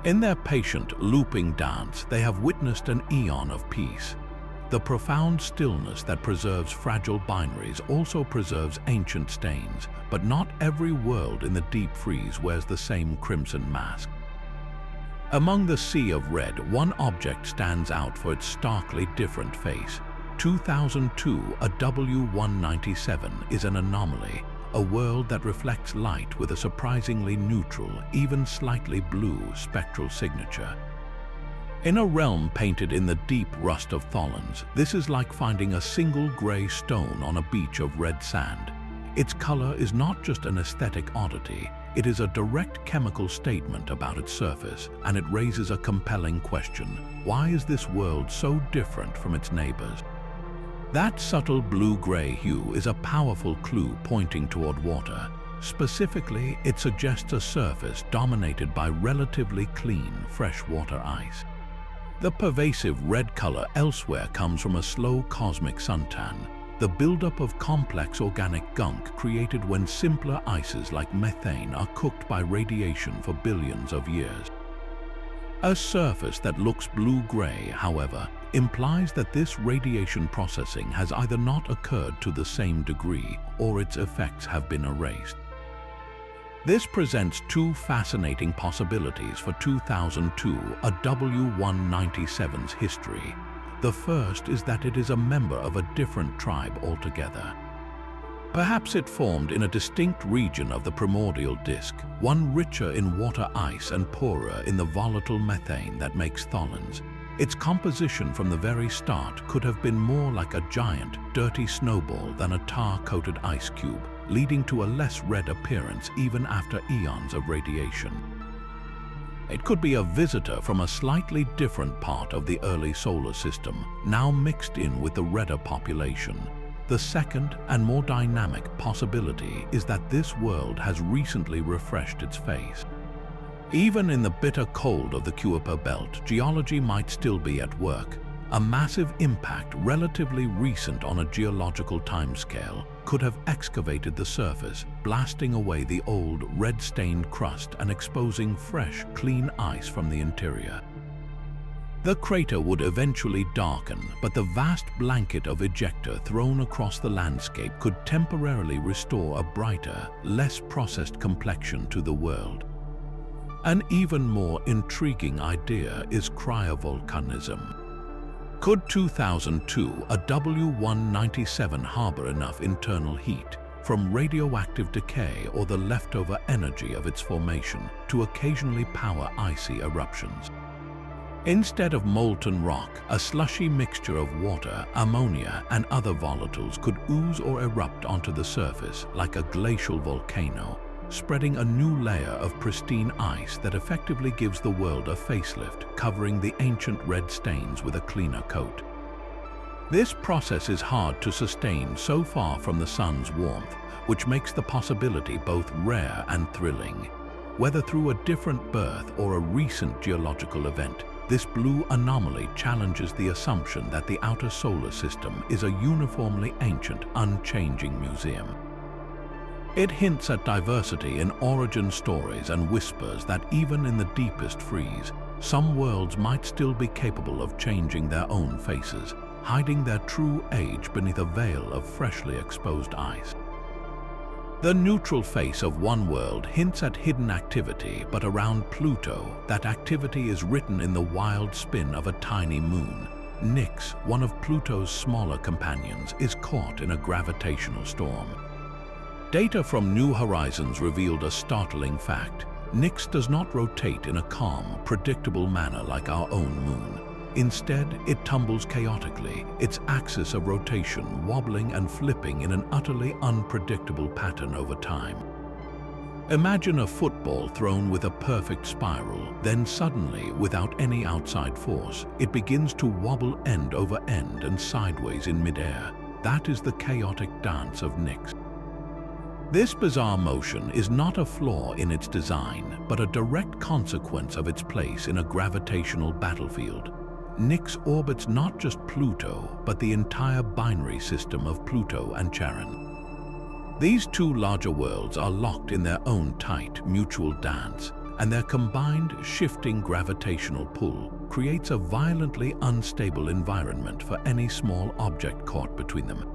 In their patient, looping dance, they have witnessed an eon of peace. The profound stillness that preserves fragile binaries also preserves ancient stains, but not every world in the deep freeze wears the same crimson mask. Among the sea of red, one object stands out for its starkly different face. 2002, a W197 is an anomaly, a world that reflects light with a surprisingly neutral, even slightly blue spectral signature. In a realm painted in the deep rust of tholins, this is like finding a single gray stone on a beach of red sand. Its color is not just an aesthetic oddity, it is a direct chemical statement about its surface, and it raises a compelling question. Why is this world so different from its neighbors? That subtle blue-gray hue is a powerful clue pointing toward water. Specifically, it suggests a surface dominated by relatively clean, freshwater ice. The pervasive red color elsewhere comes from a slow cosmic suntan, the buildup of complex organic gunk created when simpler ices like methane are cooked by radiation for billions of years. A surface that looks blue-gray, however, implies that this radiation processing has either not occurred to the same degree or its effects have been erased. This presents two fascinating possibilities for 2002, a W197's history. The first is that it is a member of a different tribe altogether. Perhaps it formed in a distinct region of the primordial disk, one richer in water ice and poorer in the volatile methane that makes tholins. Its composition from the very start could have been more like a giant, dirty snowball than a tar-coated ice cube, leading to a less red appearance even after eons of radiation. It could be a visitor from a slightly different part of the early solar system, now mixed in with the redder population. The second and more dynamic possibility is that this world has recently refreshed its face. Even in the bitter cold of the Kuiper Belt, geology might still be at work. A massive impact relatively recent on a geological timescale could have excavated the surface, blasting away the old red-stained crust and exposing fresh, clean ice from the interior. The crater would eventually darken, but the vast blanket of ejecta thrown across the landscape could temporarily restore a brighter, less processed complexion to the world. An even more intriguing idea is cryovolcanism. Could 2002, a W197 harbor enough internal heat from radioactive decay or the leftover energy of its formation to occasionally power icy eruptions? Instead of molten rock, a slushy mixture of water, ammonia, and other volatiles could ooze or erupt onto the surface like a glacial volcano, spreading a new layer of pristine ice that effectively gives the world a facelift, covering the ancient red stains with a cleaner coat. This process is hard to sustain so far from the sun's warmth, which makes the possibility both rare and thrilling. Whether through a different birth or a recent geological event, this blue anomaly challenges the assumption that the outer solar system is a uniformly ancient, unchanging museum. It hints at diversity in origin stories and whispers that even in the deepest freeze, some worlds might still be capable of changing their own faces, hiding their true age beneath a veil of freshly exposed ice. The neutral face of one world hints at hidden activity, but around Pluto, that activity is written in the wild spin of a tiny moon. Nix, one of Pluto's smaller companions, is caught in a gravitational storm. Data from New Horizons revealed a startling fact. Nix does not rotate in a calm, predictable manner like our own moon. Instead, it tumbles chaotically, its axis of rotation wobbling and flipping in an utterly unpredictable pattern over time. Imagine a football thrown with a perfect spiral, then suddenly, without any outside force, it begins to wobble end over end and sideways in midair. That is the chaotic dance of Nix. This bizarre motion is not a flaw in its design, but a direct consequence of its place in a gravitational battlefield. Nix orbits not just Pluto, but the entire binary system of Pluto and Charon. These two larger worlds are locked in their own tight, mutual dance, and their combined, shifting gravitational pull creates a violently unstable environment for any small object caught between them.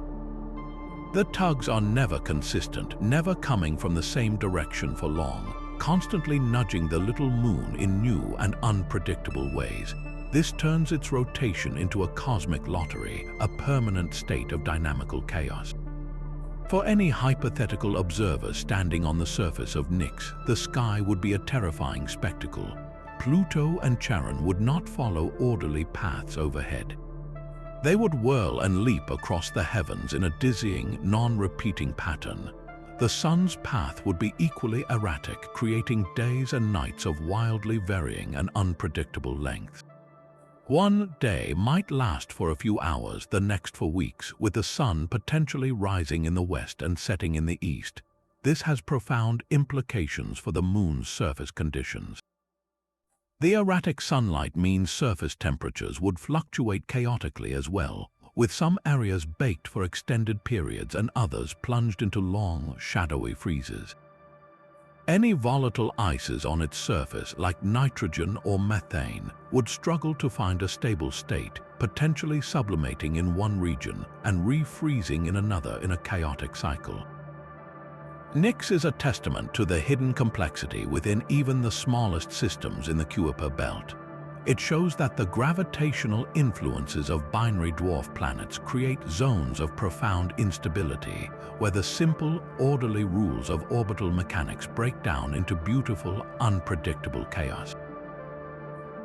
The tugs are never consistent, never coming from the same direction for long, constantly nudging the little moon in new and unpredictable ways. This turns its rotation into a cosmic lottery, a permanent state of dynamical chaos. For any hypothetical observer standing on the surface of Nix, the sky would be a terrifying spectacle. Pluto and Charon would not follow orderly paths overhead. They would whirl and leap across the heavens in a dizzying, non-repeating pattern. The sun's path would be equally erratic, creating days and nights of wildly varying and unpredictable length. One day might last for a few hours, the next for weeks, with the sun potentially rising in the west and setting in the east. This has profound implications for the moon's surface conditions. The erratic sunlight means surface temperatures would fluctuate chaotically as well, with some areas baked for extended periods and others plunged into long, shadowy freezes. Any volatile ices on its surface, like nitrogen or methane, would struggle to find a stable state, potentially sublimating in one region and refreezing in another in a chaotic cycle. Nix is a testament to the hidden complexity within even the smallest systems in the Kuiper Belt. It shows that the gravitational influences of binary dwarf planets create zones of profound instability, where the simple, orderly rules of orbital mechanics break down into beautiful, unpredictable chaos.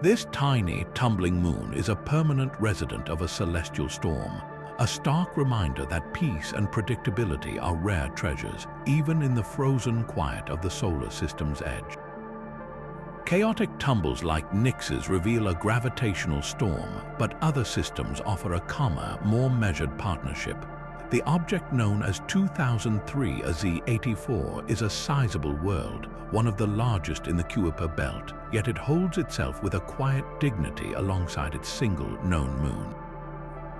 This tiny, tumbling moon is a permanent resident of a celestial storm, a stark reminder that peace and predictability are rare treasures, even in the frozen quiet of the solar system's edge. Chaotic tumbles like Nix's reveal a gravitational storm, but other systems offer a calmer, more measured partnership. The object known as 2003 AZ84 is a sizable world, one of the largest in the Kuiper Belt, yet it holds itself with a quiet dignity alongside its single known moon.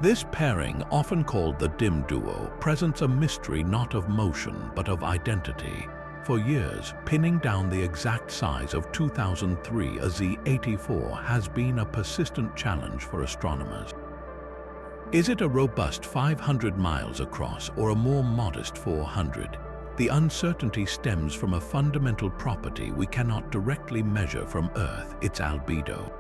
This pairing, often called the dim duo, presents a mystery not of motion but of identity. For years, pinning down the exact size of 2003 AZ84 has been a persistent challenge for astronomers. Is it a robust 500 miles across or a more modest 400? The uncertainty stems from a fundamental property we cannot directly measure from Earth, its albedo.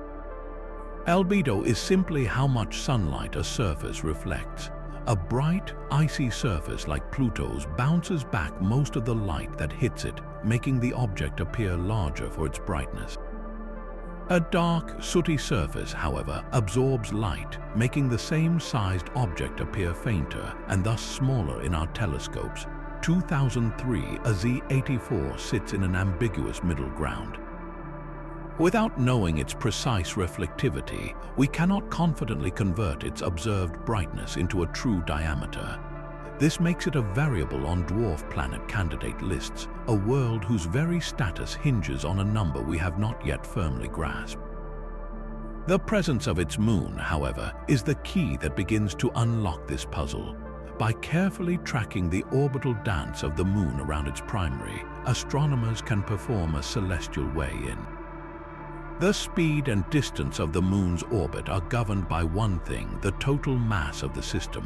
Albedo is simply how much sunlight a surface reflects. A bright, icy surface like Pluto's bounces back most of the light that hits it, making the object appear larger for its brightness. A dark, sooty surface, however, absorbs light, making the same-sized object appear fainter and thus smaller in our telescopes. 2003 AZ84 sits in an ambiguous middle ground. Without knowing its precise reflectivity, we cannot confidently convert its observed brightness into a true diameter. This makes it a variable on dwarf planet candidate lists, a world whose very status hinges on a number we have not yet firmly grasped. The presence of its moon, however, is the key that begins to unlock this puzzle. By carefully tracking the orbital dance of the moon around its primary, astronomers can perform a celestial weigh-in. The speed and distance of the moon's orbit are governed by one thing: the total mass of the system.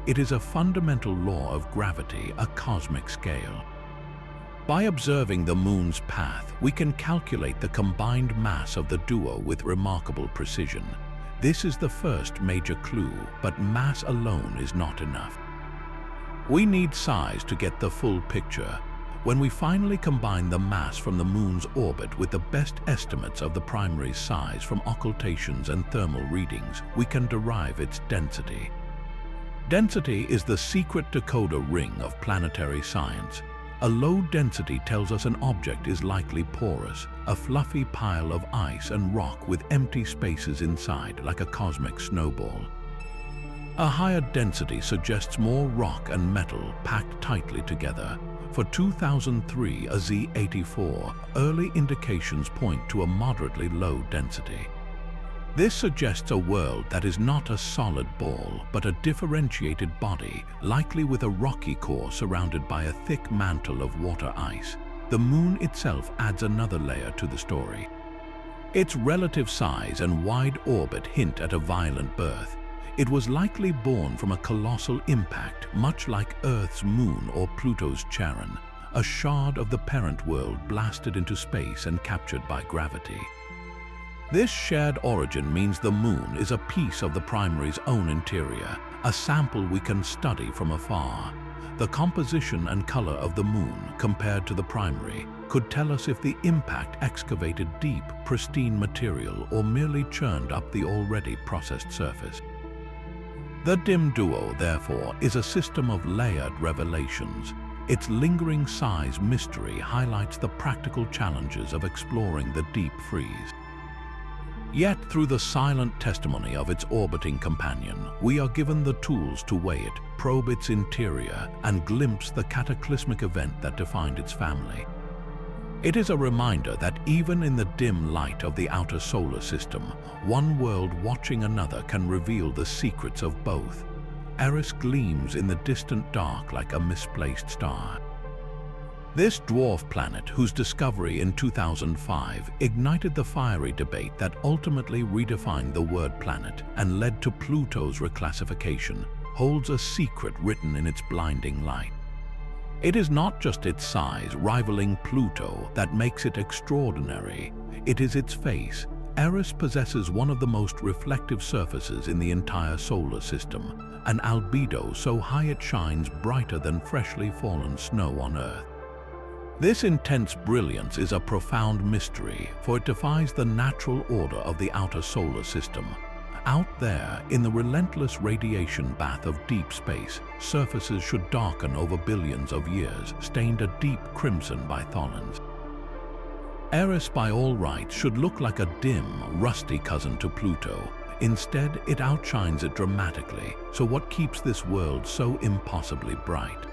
It is a fundamental law of gravity, a cosmic scale. By observing the Moon's path, we can calculate the combined mass of the duo with remarkable precision. This is the first major clue, but mass alone is not enough. We need size to get the full picture. When we finally combine the mass from the Moon's orbit with the best estimates of the primary size from occultations and thermal readings, we can derive its density. Density is the secret decoder ring of planetary science. A low density tells us an object is likely porous, a fluffy pile of ice and rock with empty spaces inside, like a cosmic snowball. A higher density suggests more rock and metal packed tightly together. For 2003, a Z84, early indications point to a moderately low density. This suggests a world that is not a solid ball, but a differentiated body, likely with a rocky core surrounded by a thick mantle of water ice. The Moon itself adds another layer to the story. Its relative size and wide orbit hint at a violent birth. It was likely born from a colossal impact, much like Earth's moon or Pluto's Charon, a shard of the parent world blasted into space and captured by gravity. This shared origin means the Moon is a piece of the primary's own interior, a sample we can study from afar. The composition and color of the Moon, compared to the primary, could tell us if the impact excavated deep, pristine material or merely churned up the already processed surface. The dim duo, therefore, is a system of layered revelations. Its lingering size mystery highlights the practical challenges of exploring the deep freeze. Yet, through the silent testimony of its orbiting companion, we are given the tools to weigh it, probe its interior, and glimpse the cataclysmic event that defined its family. It is a reminder that even in the dim light of the outer solar system, one world watching another can reveal the secrets of both. Eris gleams in the distant dark like a misplaced star. This dwarf planet, whose discovery in 2005 ignited the fiery debate that ultimately redefined the word planet and led to Pluto's reclassification, holds a secret written in its blinding light. It is not just its size, rivaling Pluto, that makes it extraordinary. It is its face. Eris possesses one of the most reflective surfaces in the entire solar system, an albedo so high it shines brighter than freshly fallen snow on Earth. This intense brilliance is a profound mystery, for it defies the natural order of the outer solar system. Out there, in the relentless radiation bath of deep space, surfaces should darken over billions of years, stained a deep crimson by tholins. Eris, by all rights, should look like a dim, rusty cousin to Pluto. Instead, it outshines it dramatically. So what keeps this world so impossibly bright?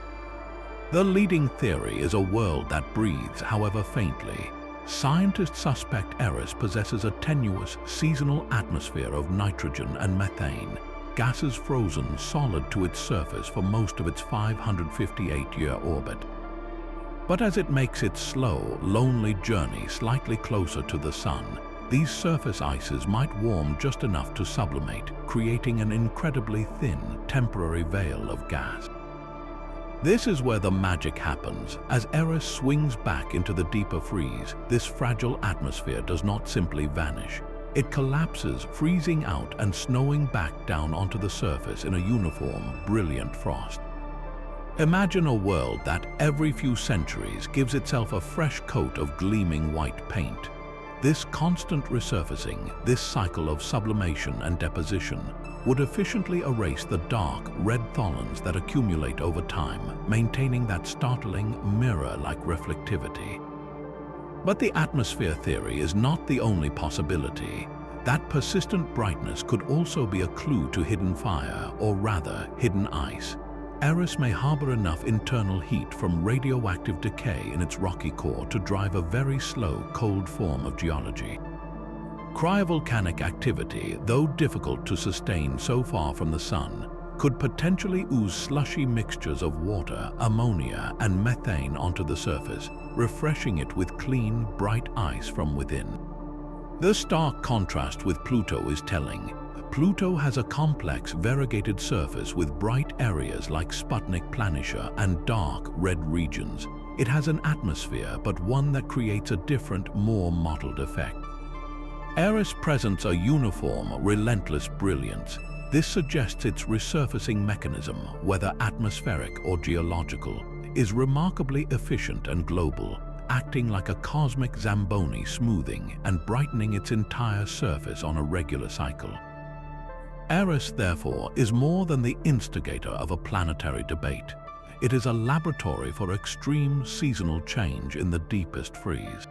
The leading theory is a world that breathes, however faintly. Scientists suspect Eris possesses a tenuous, seasonal atmosphere of nitrogen and methane, gases frozen solid to its surface for most of its 558-year orbit. But as it makes its slow, lonely journey slightly closer to the Sun, these surface ices might warm just enough to sublimate, creating an incredibly thin, temporary veil of gas. This is where the magic happens. As Eris swings back into the deeper freeze, this fragile atmosphere does not simply vanish. It collapses, freezing out and snowing back down onto the surface in a uniform, brilliant frost. Imagine a world that every few centuries gives itself a fresh coat of gleaming white paint. This constant resurfacing, this cycle of sublimation and deposition, would efficiently erase the dark, red tholins that accumulate over time, maintaining that startling, mirror-like reflectivity. But the atmosphere theory is not the only possibility. That persistent brightness could also be a clue to hidden fire, or rather, hidden ice. Eris may harbor enough internal heat from radioactive decay in its rocky core to drive a very slow, cold form of geology. Cryovolcanic activity, though difficult to sustain so far from the Sun, could potentially ooze slushy mixtures of water, ammonia, and methane onto the surface, refreshing it with clean, bright ice from within. The stark contrast with Pluto is telling. Pluto has a complex, variegated surface with bright areas like Sputnik Planitia and dark, red regions. It has an atmosphere, but one that creates a different, more mottled effect. Eris presents a uniform, relentless brilliance. This suggests its resurfacing mechanism, whether atmospheric or geological, is remarkably efficient and global, acting like a cosmic Zamboni, smoothing and brightening its entire surface on a regular cycle. Eris, therefore, is more than the instigator of a planetary debate. It is a laboratory for extreme seasonal change in the deepest freeze.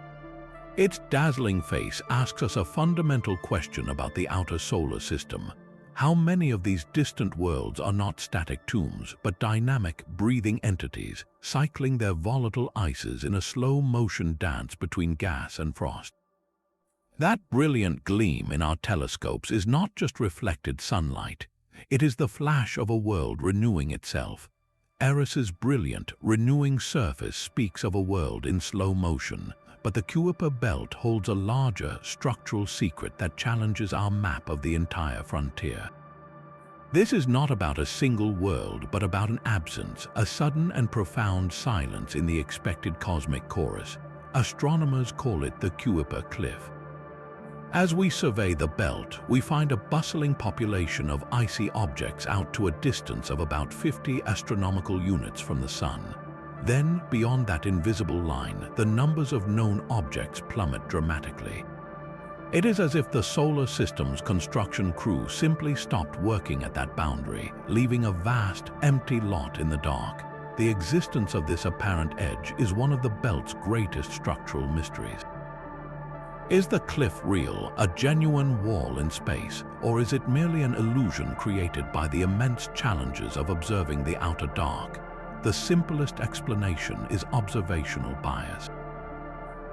Its dazzling face asks us a fundamental question about the outer solar system. How many of these distant worlds are not static tombs, but dynamic, breathing entities, cycling their volatile ices in a slow-motion dance between gas and frost? That brilliant gleam in our telescopes is not just reflected sunlight. It is the flash of a world renewing itself. Eris's brilliant, renewing surface speaks of a world in slow motion, but the Kuiper Belt holds a larger structural secret that challenges our map of the entire frontier. This is not about a single world, but about an absence, a sudden and profound silence in the expected cosmic chorus. Astronomers call it the Kuiper Cliff. As we survey the belt, we find a bustling population of icy objects out to a distance of about 50 astronomical units from the Sun. Then, beyond that invisible line, the numbers of known objects plummet dramatically. It is as if the solar system's construction crew simply stopped working at that boundary, leaving a vast, empty lot in the dark. The existence of this apparent edge is one of the belt's greatest structural mysteries. Is the cliff real, a genuine wall in space, or is it merely an illusion created by the immense challenges of observing the outer dark? The simplest explanation is observational bias.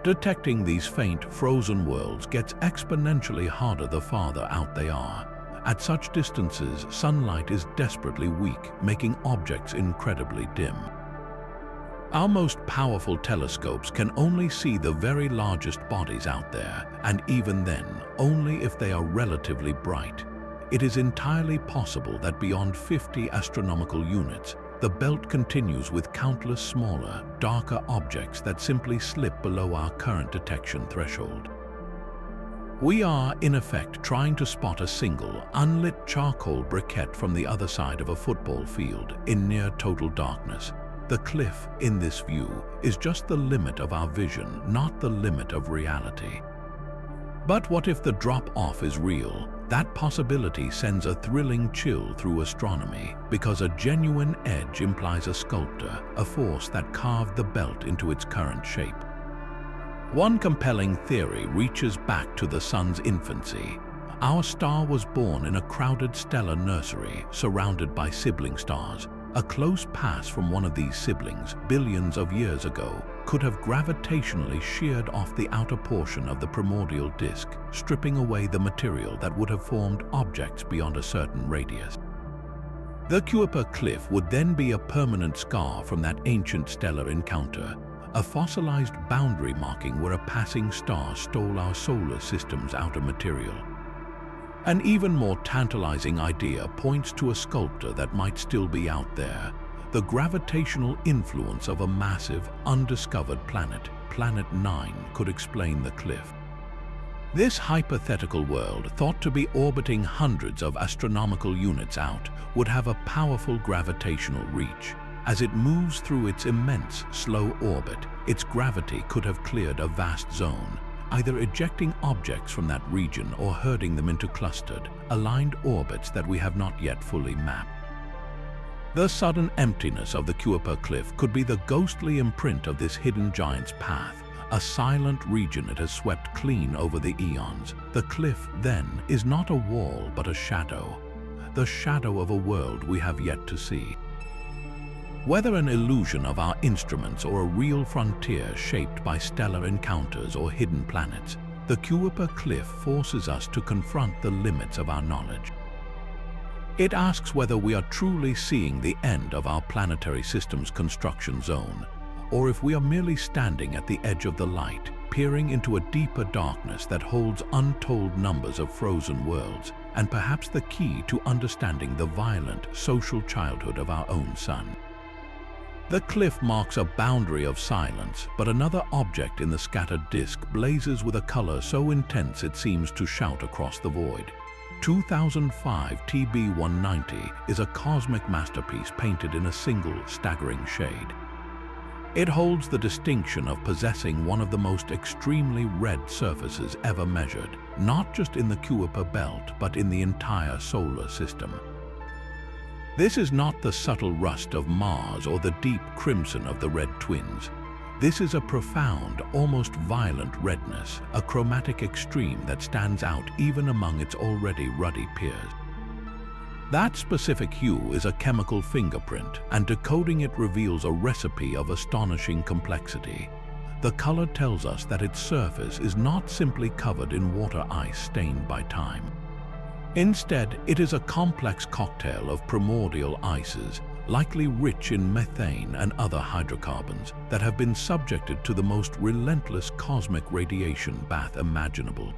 Detecting these faint, frozen worlds gets exponentially harder the farther out they are. At such distances, sunlight is desperately weak, making objects incredibly dim. Our most powerful telescopes can only see the very largest bodies out there, and even then, only if they are relatively bright. It is entirely possible that beyond 50 astronomical units, the belt continues with countless smaller, darker objects that simply slip below our current detection threshold. We are, in effect, trying to spot a single, unlit charcoal briquette from the other side of a football field in near total darkness. The cliff, in this view, is just the limit of our vision, not the limit of reality. But what if the drop-off is real? That possibility sends a thrilling chill through astronomy, because a genuine edge implies a sculptor, a force that carved the belt into its current shape. One compelling theory reaches back to the Sun's infancy. Our star was born in a crowded stellar nursery, surrounded by sibling stars. A close pass from one of these siblings, billions of years ago, could have gravitationally sheared off the outer portion of the primordial disk, stripping away the material that would have formed objects beyond a certain radius. The Kuiper Cliff would then be a permanent scar from that ancient stellar encounter, a fossilized boundary marking where a passing star stole our solar system's outer material. An even more tantalizing idea points to a sculptor that might still be out there. The gravitational influence of a massive, undiscovered planet, Planet 9, could explain the cliff. This hypothetical world, thought to be orbiting hundreds of astronomical units out, would have a powerful gravitational reach. As it moves through its immense, slow orbit, its gravity could have cleared a vast zone, either ejecting objects from that region or herding them into clustered, aligned orbits that we have not yet fully mapped. The sudden emptiness of the Kuiper Cliff could be the ghostly imprint of this hidden giant's path, a silent region it has swept clean over the eons. The cliff, then, is not a wall but a shadow, the shadow of a world we have yet to see. Whether an illusion of our instruments or a real frontier shaped by stellar encounters or hidden planets, the Kuiper Cliff forces us to confront the limits of our knowledge. It asks whether we are truly seeing the end of our planetary system's construction zone, or if we are merely standing at the edge of the light, peering into a deeper darkness that holds untold numbers of frozen worlds, and perhaps the key to understanding the violent social childhood of our own sun. The cliff marks a boundary of silence, but another object in the scattered disk blazes with a color so intense it seems to shout across the void. 2005 TB190 is a cosmic masterpiece painted in a single, staggering shade. It holds the distinction of possessing one of the most extremely red surfaces ever measured, not just in the Kuiper Belt, but in the entire solar system. This is not the subtle rust of Mars or the deep crimson of the red twins. This is a profound, almost violent redness, a chromatic extreme that stands out even among its already ruddy peers. That specific hue is a chemical fingerprint, and decoding it reveals a recipe of astonishing complexity. The color tells us that its surface is not simply covered in water ice stained by time. Instead, it is a complex cocktail of primordial ices, likely rich in methane and other hydrocarbons, that have been subjected to the most relentless cosmic radiation bath imaginable.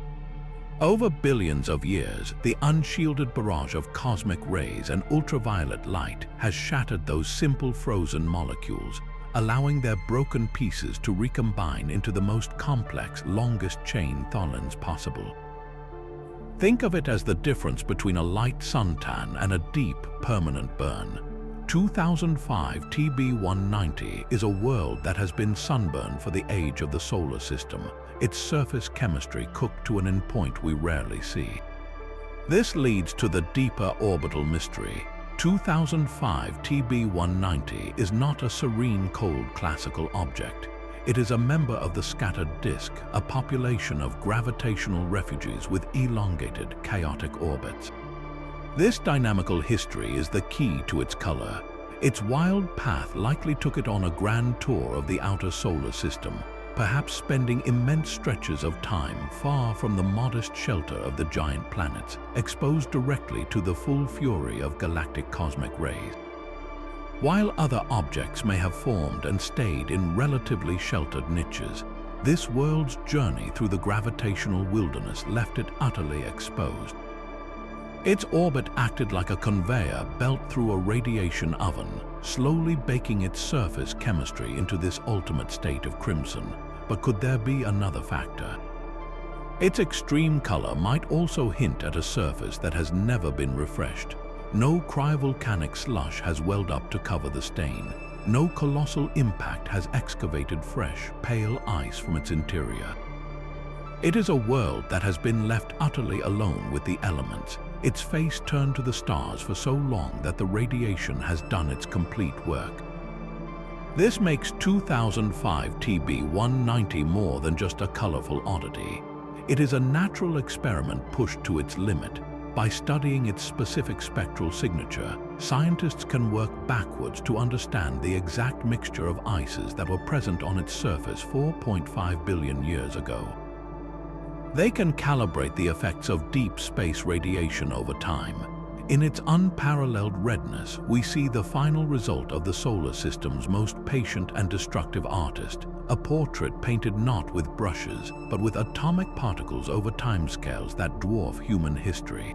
Over billions of years, the unshielded barrage of cosmic rays and ultraviolet light has shattered those simple frozen molecules, allowing their broken pieces to recombine into the most complex, longest-chain tholins possible. Think of it as the difference between a light suntan and a deep, permanent burn. 2005 TB190 is a world that has been sunburned for the age of the solar system, its surface chemistry cooked to an endpoint we rarely see. This leads to the deeper orbital mystery. 2005 TB190 is not a serene, cold classical object. It is a member of the scattered disk, a population of gravitational refugees with elongated, chaotic orbits. This dynamical history is the key to its color. Its wild path likely took it on a grand tour of the outer solar system, perhaps spending immense stretches of time far from the modest shelter of the giant planets, exposed directly to the full fury of galactic cosmic rays. While other objects may have formed and stayed in relatively sheltered niches, this world's journey through the gravitational wilderness left it utterly exposed. Its orbit acted like a conveyor belt through a radiation oven, slowly baking its surface chemistry into this ultimate state of crimson. But could there be another factor? Its extreme color might also hint at a surface that has never been refreshed. No cryovolcanic slush has welled up to cover the stain. No colossal impact has excavated fresh, pale ice from its interior. It is a world that has been left utterly alone with the elements, its face turned to the stars for so long that the radiation has done its complete work. This makes 2005 TB190 more than just a colorful oddity. It is a natural experiment pushed to its limit. By studying its specific spectral signature, scientists can work backwards to understand the exact mixture of ices that were present on its surface 4.5 billion years ago. They can calibrate the effects of deep space radiation over time. In its unparalleled redness, we see the final result of the solar system's most patient and destructive artist, a portrait painted not with brushes, but with atomic particles over timescales that dwarf human history.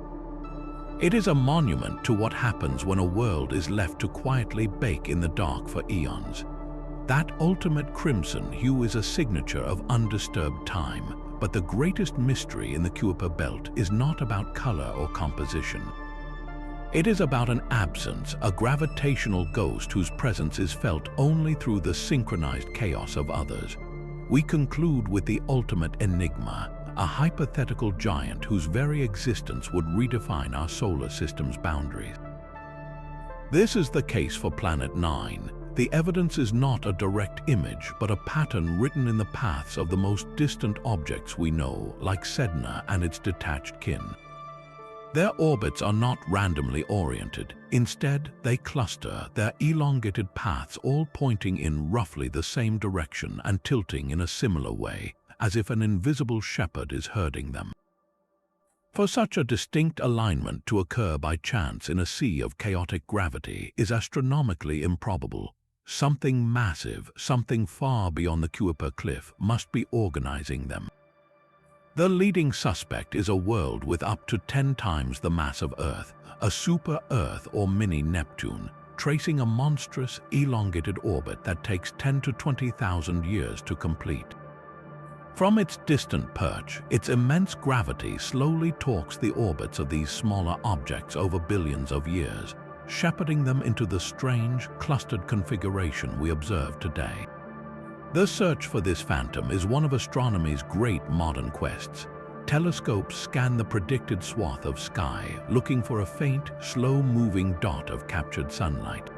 It is a monument to what happens when a world is left to quietly bake in the dark for eons. That ultimate crimson hue is a signature of undisturbed time, but the greatest mystery in the Kuiper Belt is not about color or composition. It is about an absence, a gravitational ghost whose presence is felt only through the synchronized chaos of others. We conclude with the ultimate enigma, a hypothetical giant whose very existence would redefine our solar system's boundaries. This is the case for Planet 9. The evidence is not a direct image, but a pattern written in the paths of the most distant objects we know, like Sedna and its detached kin. Their orbits are not randomly oriented. Instead, they cluster, their elongated paths all pointing in roughly the same direction and tilting in a similar way, as if an invisible shepherd is herding them. For such a distinct alignment to occur by chance in a sea of chaotic gravity is astronomically improbable. Something massive, something far beyond the Kuiper Cliff, must be organizing them. The leading suspect is a world with up to 10 times the mass of Earth, a super-Earth or mini-Neptune. tracing a monstrous, elongated orbit that takes 10 to 20,000 years to complete. From its distant perch, its immense gravity slowly torques the orbits of these smaller objects over billions of years, shepherding them into the strange, clustered configuration we observe today. The search for this phantom is one of astronomy's great modern quests. Telescopes scan the predicted swath of sky, looking for a faint, slow-moving dot of captured sunlight.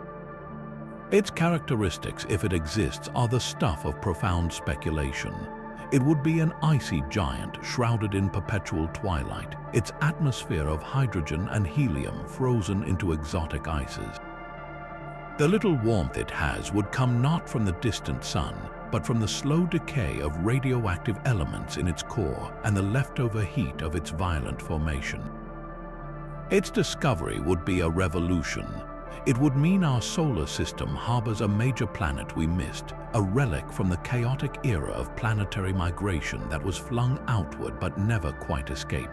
Its characteristics, if it exists, are the stuff of profound speculation. It would be an icy giant shrouded in perpetual twilight, its atmosphere of hydrogen and helium frozen into exotic ices. The little warmth it has would come not from the distant sun, but from the slow decay of radioactive elements in its core and the leftover heat of its violent formation. Its discovery would be a revolution. It would mean our solar system harbors a major planet we missed, a relic from the chaotic era of planetary migration that was flung outward but never quite escaped.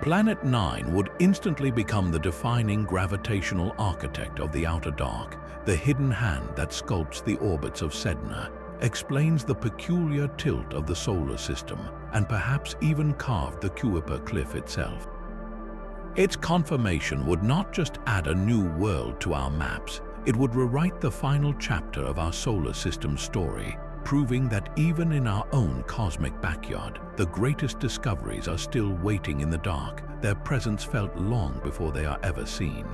Planet 9 would instantly become the defining gravitational architect of the outer dark. The hidden hand that sculpts the orbits of Sedna, explains the peculiar tilt of the solar system, and perhaps even carved the Kuiper Cliff itself. Its confirmation would not just add a new world to our maps, it would rewrite the final chapter of our solar system's story, proving that even in our own cosmic backyard, the greatest discoveries are still waiting in the dark, their presence felt long before they are ever seen.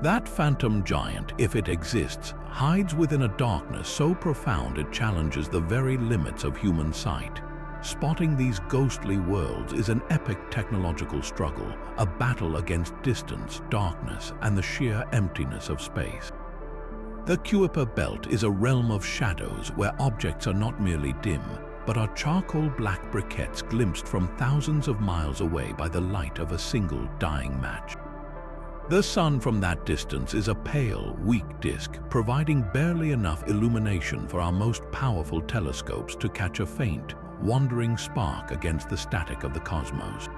That phantom giant, if it exists, hides within a darkness so profound it challenges the very limits of human sight. Spotting these ghostly worlds is an epic technological struggle, a battle against distance, darkness, and the sheer emptiness of space. The Kuiper Belt is a realm of shadows where objects are not merely dim, but are charcoal black briquettes glimpsed from thousands of miles away by the light of a single dying match. The sun from that distance is a pale, weak disk, providing barely enough illumination for our most powerful telescopes to catch a faint, wandering spark against the static of the cosmos.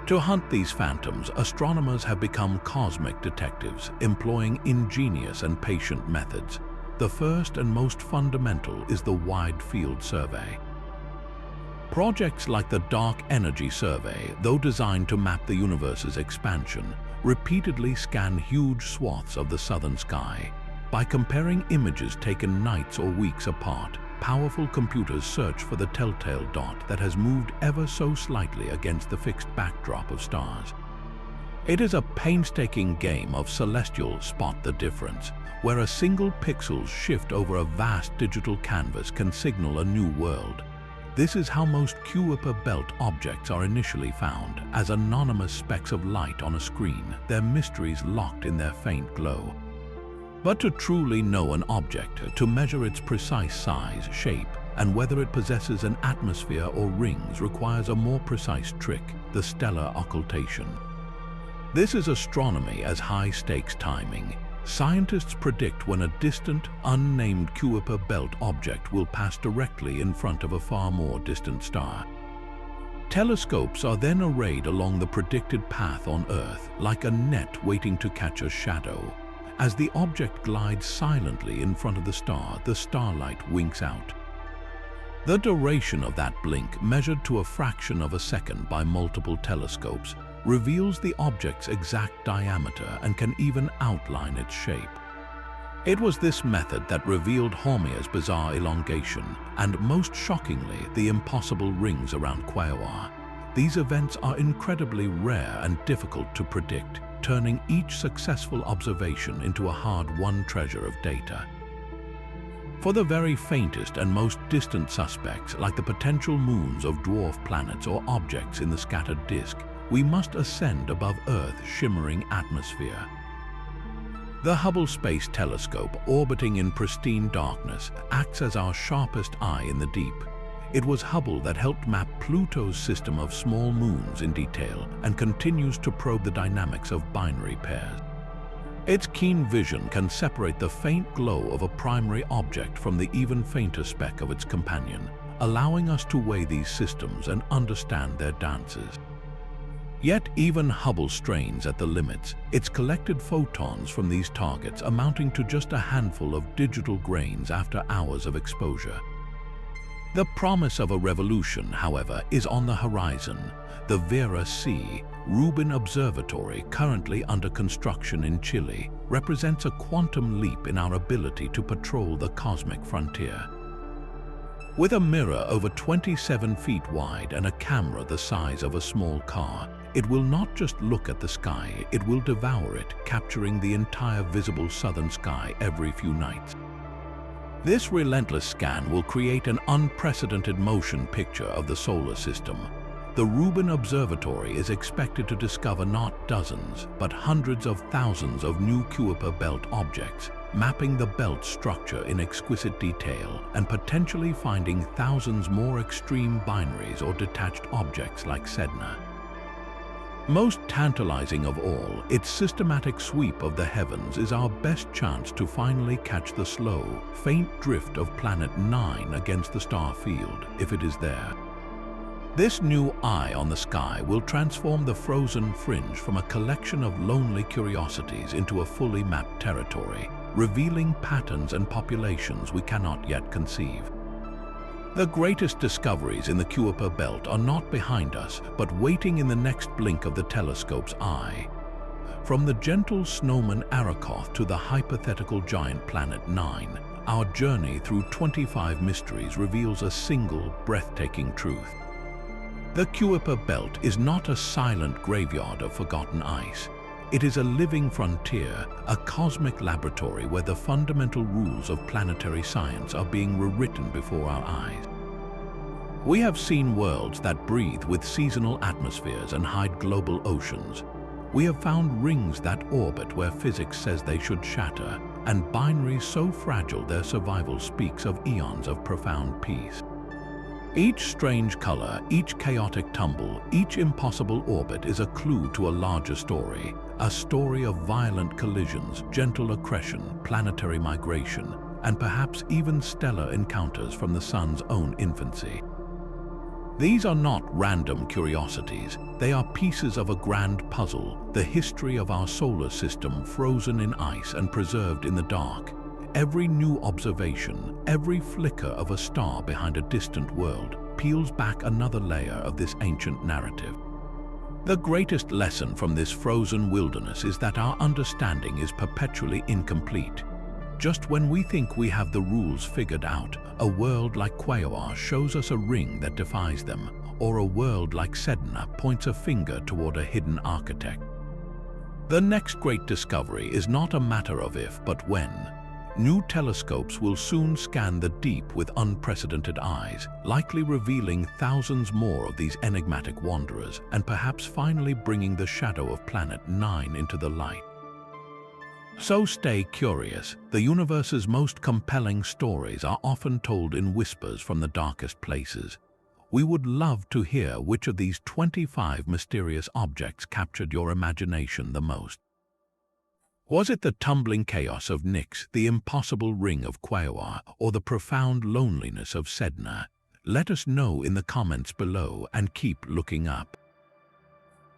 To hunt these phantoms, astronomers have become cosmic detectives, employing ingenious and patient methods. The first and most fundamental is the Wide Field Survey. Projects like the Dark Energy Survey, though designed to map the universe's expansion, repeatedly scan huge swaths of the southern sky. By comparing images taken nights or weeks apart, powerful computers search for the telltale dot that has moved ever so slightly against the fixed backdrop of stars. It is a painstaking game of celestial spot the difference, where a single pixel's shift over a vast digital canvas can signal a new world. This is how most Kuiper Belt objects are initially found, as anonymous specks of light on a screen, their mysteries locked in their faint glow. But to truly know an object, to measure its precise size, shape, and whether it possesses an atmosphere or rings requires a more precise trick, the stellar occultation. This is astronomy as high-stakes timing. Scientists predict when a distant, unnamed Kuiper Belt object will pass directly in front of a far more distant star. Telescopes are then arrayed along the predicted path on Earth, like a net waiting to catch a shadow. As the object glides silently in front of the starlight winks out. The duration of that blink, measured to a fraction of a second by multiple telescopes, reveals the object's exact diameter and can even outline its shape. It was this method that revealed Haumea's bizarre elongation and, most shockingly, the impossible rings around Quaoar. These events are incredibly rare and difficult to predict, turning each successful observation into a hard-won treasure of data. For the very faintest and most distant suspects, like the potential moons of dwarf planets or objects in the scattered disk, we must ascend above Earth's shimmering atmosphere. The Hubble Space Telescope, orbiting in pristine darkness, acts as our sharpest eye in the deep. It was Hubble that helped map Pluto's system of small moons in detail and continues to probe the dynamics of binary pairs. Its keen vision can separate the faint glow of a primary object from the even fainter speck of its companion, allowing us to weigh these systems and understand their dances. Yet even Hubble strains at the limits. It's collected photons from these targets amounting to just a handful of digital grains after hours of exposure. The promise of a revolution, however, is on the horizon. The Vera C. Rubin Observatory, currently under construction in Chile, represents a quantum leap in our ability to patrol the cosmic frontier. With a mirror over 27 feet wide and a camera the size of a small car, it will not just look at the sky, it will devour it, capturing the entire visible southern sky every few nights. This relentless scan will create an unprecedented motion picture of the solar system. The Rubin Observatory is expected to discover not dozens, but hundreds of thousands of new Kuiper Belt objects, mapping the belt's structure in exquisite detail and potentially finding thousands more extreme binaries or detached objects like Sedna. Most tantalizing of all, its systematic sweep of the heavens is our best chance to finally catch the slow, faint drift of Planet 9 against the star field, if it is there. This new eye on the sky will transform the frozen fringe from a collection of lonely curiosities into a fully mapped territory, revealing patterns and populations we cannot yet conceive. The greatest discoveries in the Kuiper Belt are not behind us, but waiting in the next blink of the telescope's eye. From the gentle snowman Arrokoth to the hypothetical giant Planet 9, our journey through 25 mysteries reveals a single, breathtaking truth. The Kuiper Belt is not a silent graveyard of forgotten ice. It is a living frontier, a cosmic laboratory where the fundamental rules of planetary science are being rewritten before our eyes. We have seen worlds that breathe with seasonal atmospheres and hide global oceans. We have found rings that orbit where physics says they should shatter, and binaries so fragile their survival speaks of eons of profound peace. Each strange color, each chaotic tumble, each impossible orbit is a clue to a larger story, a story of violent collisions, gentle accretion, planetary migration, and perhaps even stellar encounters from the sun's own infancy. These are not random curiosities, they are pieces of a grand puzzle, the history of our solar system frozen in ice and preserved in the dark. Every new observation, every flicker of a star behind a distant world, peels back another layer of this ancient narrative. The greatest lesson from this frozen wilderness is that our understanding is perpetually incomplete. Just when we think we have the rules figured out, a world like Quaoar shows us a ring that defies them, or a world like Sedna points a finger toward a hidden architect. The next great discovery is not a matter of if, but when. New telescopes will soon scan the deep with unprecedented eyes, likely revealing thousands more of these enigmatic wanderers and perhaps finally bringing the shadow of Planet 9 into the light. So stay curious. The universe's most compelling stories are often told in whispers from the darkest places. We would love to hear which of these 25 mysterious objects captured your imagination the most. Was it the tumbling chaos of Nyx, the impossible ring of Quaoar, or the profound loneliness of Sedna? Let us know in the comments below and keep looking up.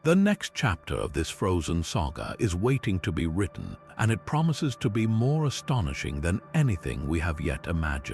The next chapter of this frozen saga is waiting to be written, and it promises to be more astonishing than anything we have yet imagined.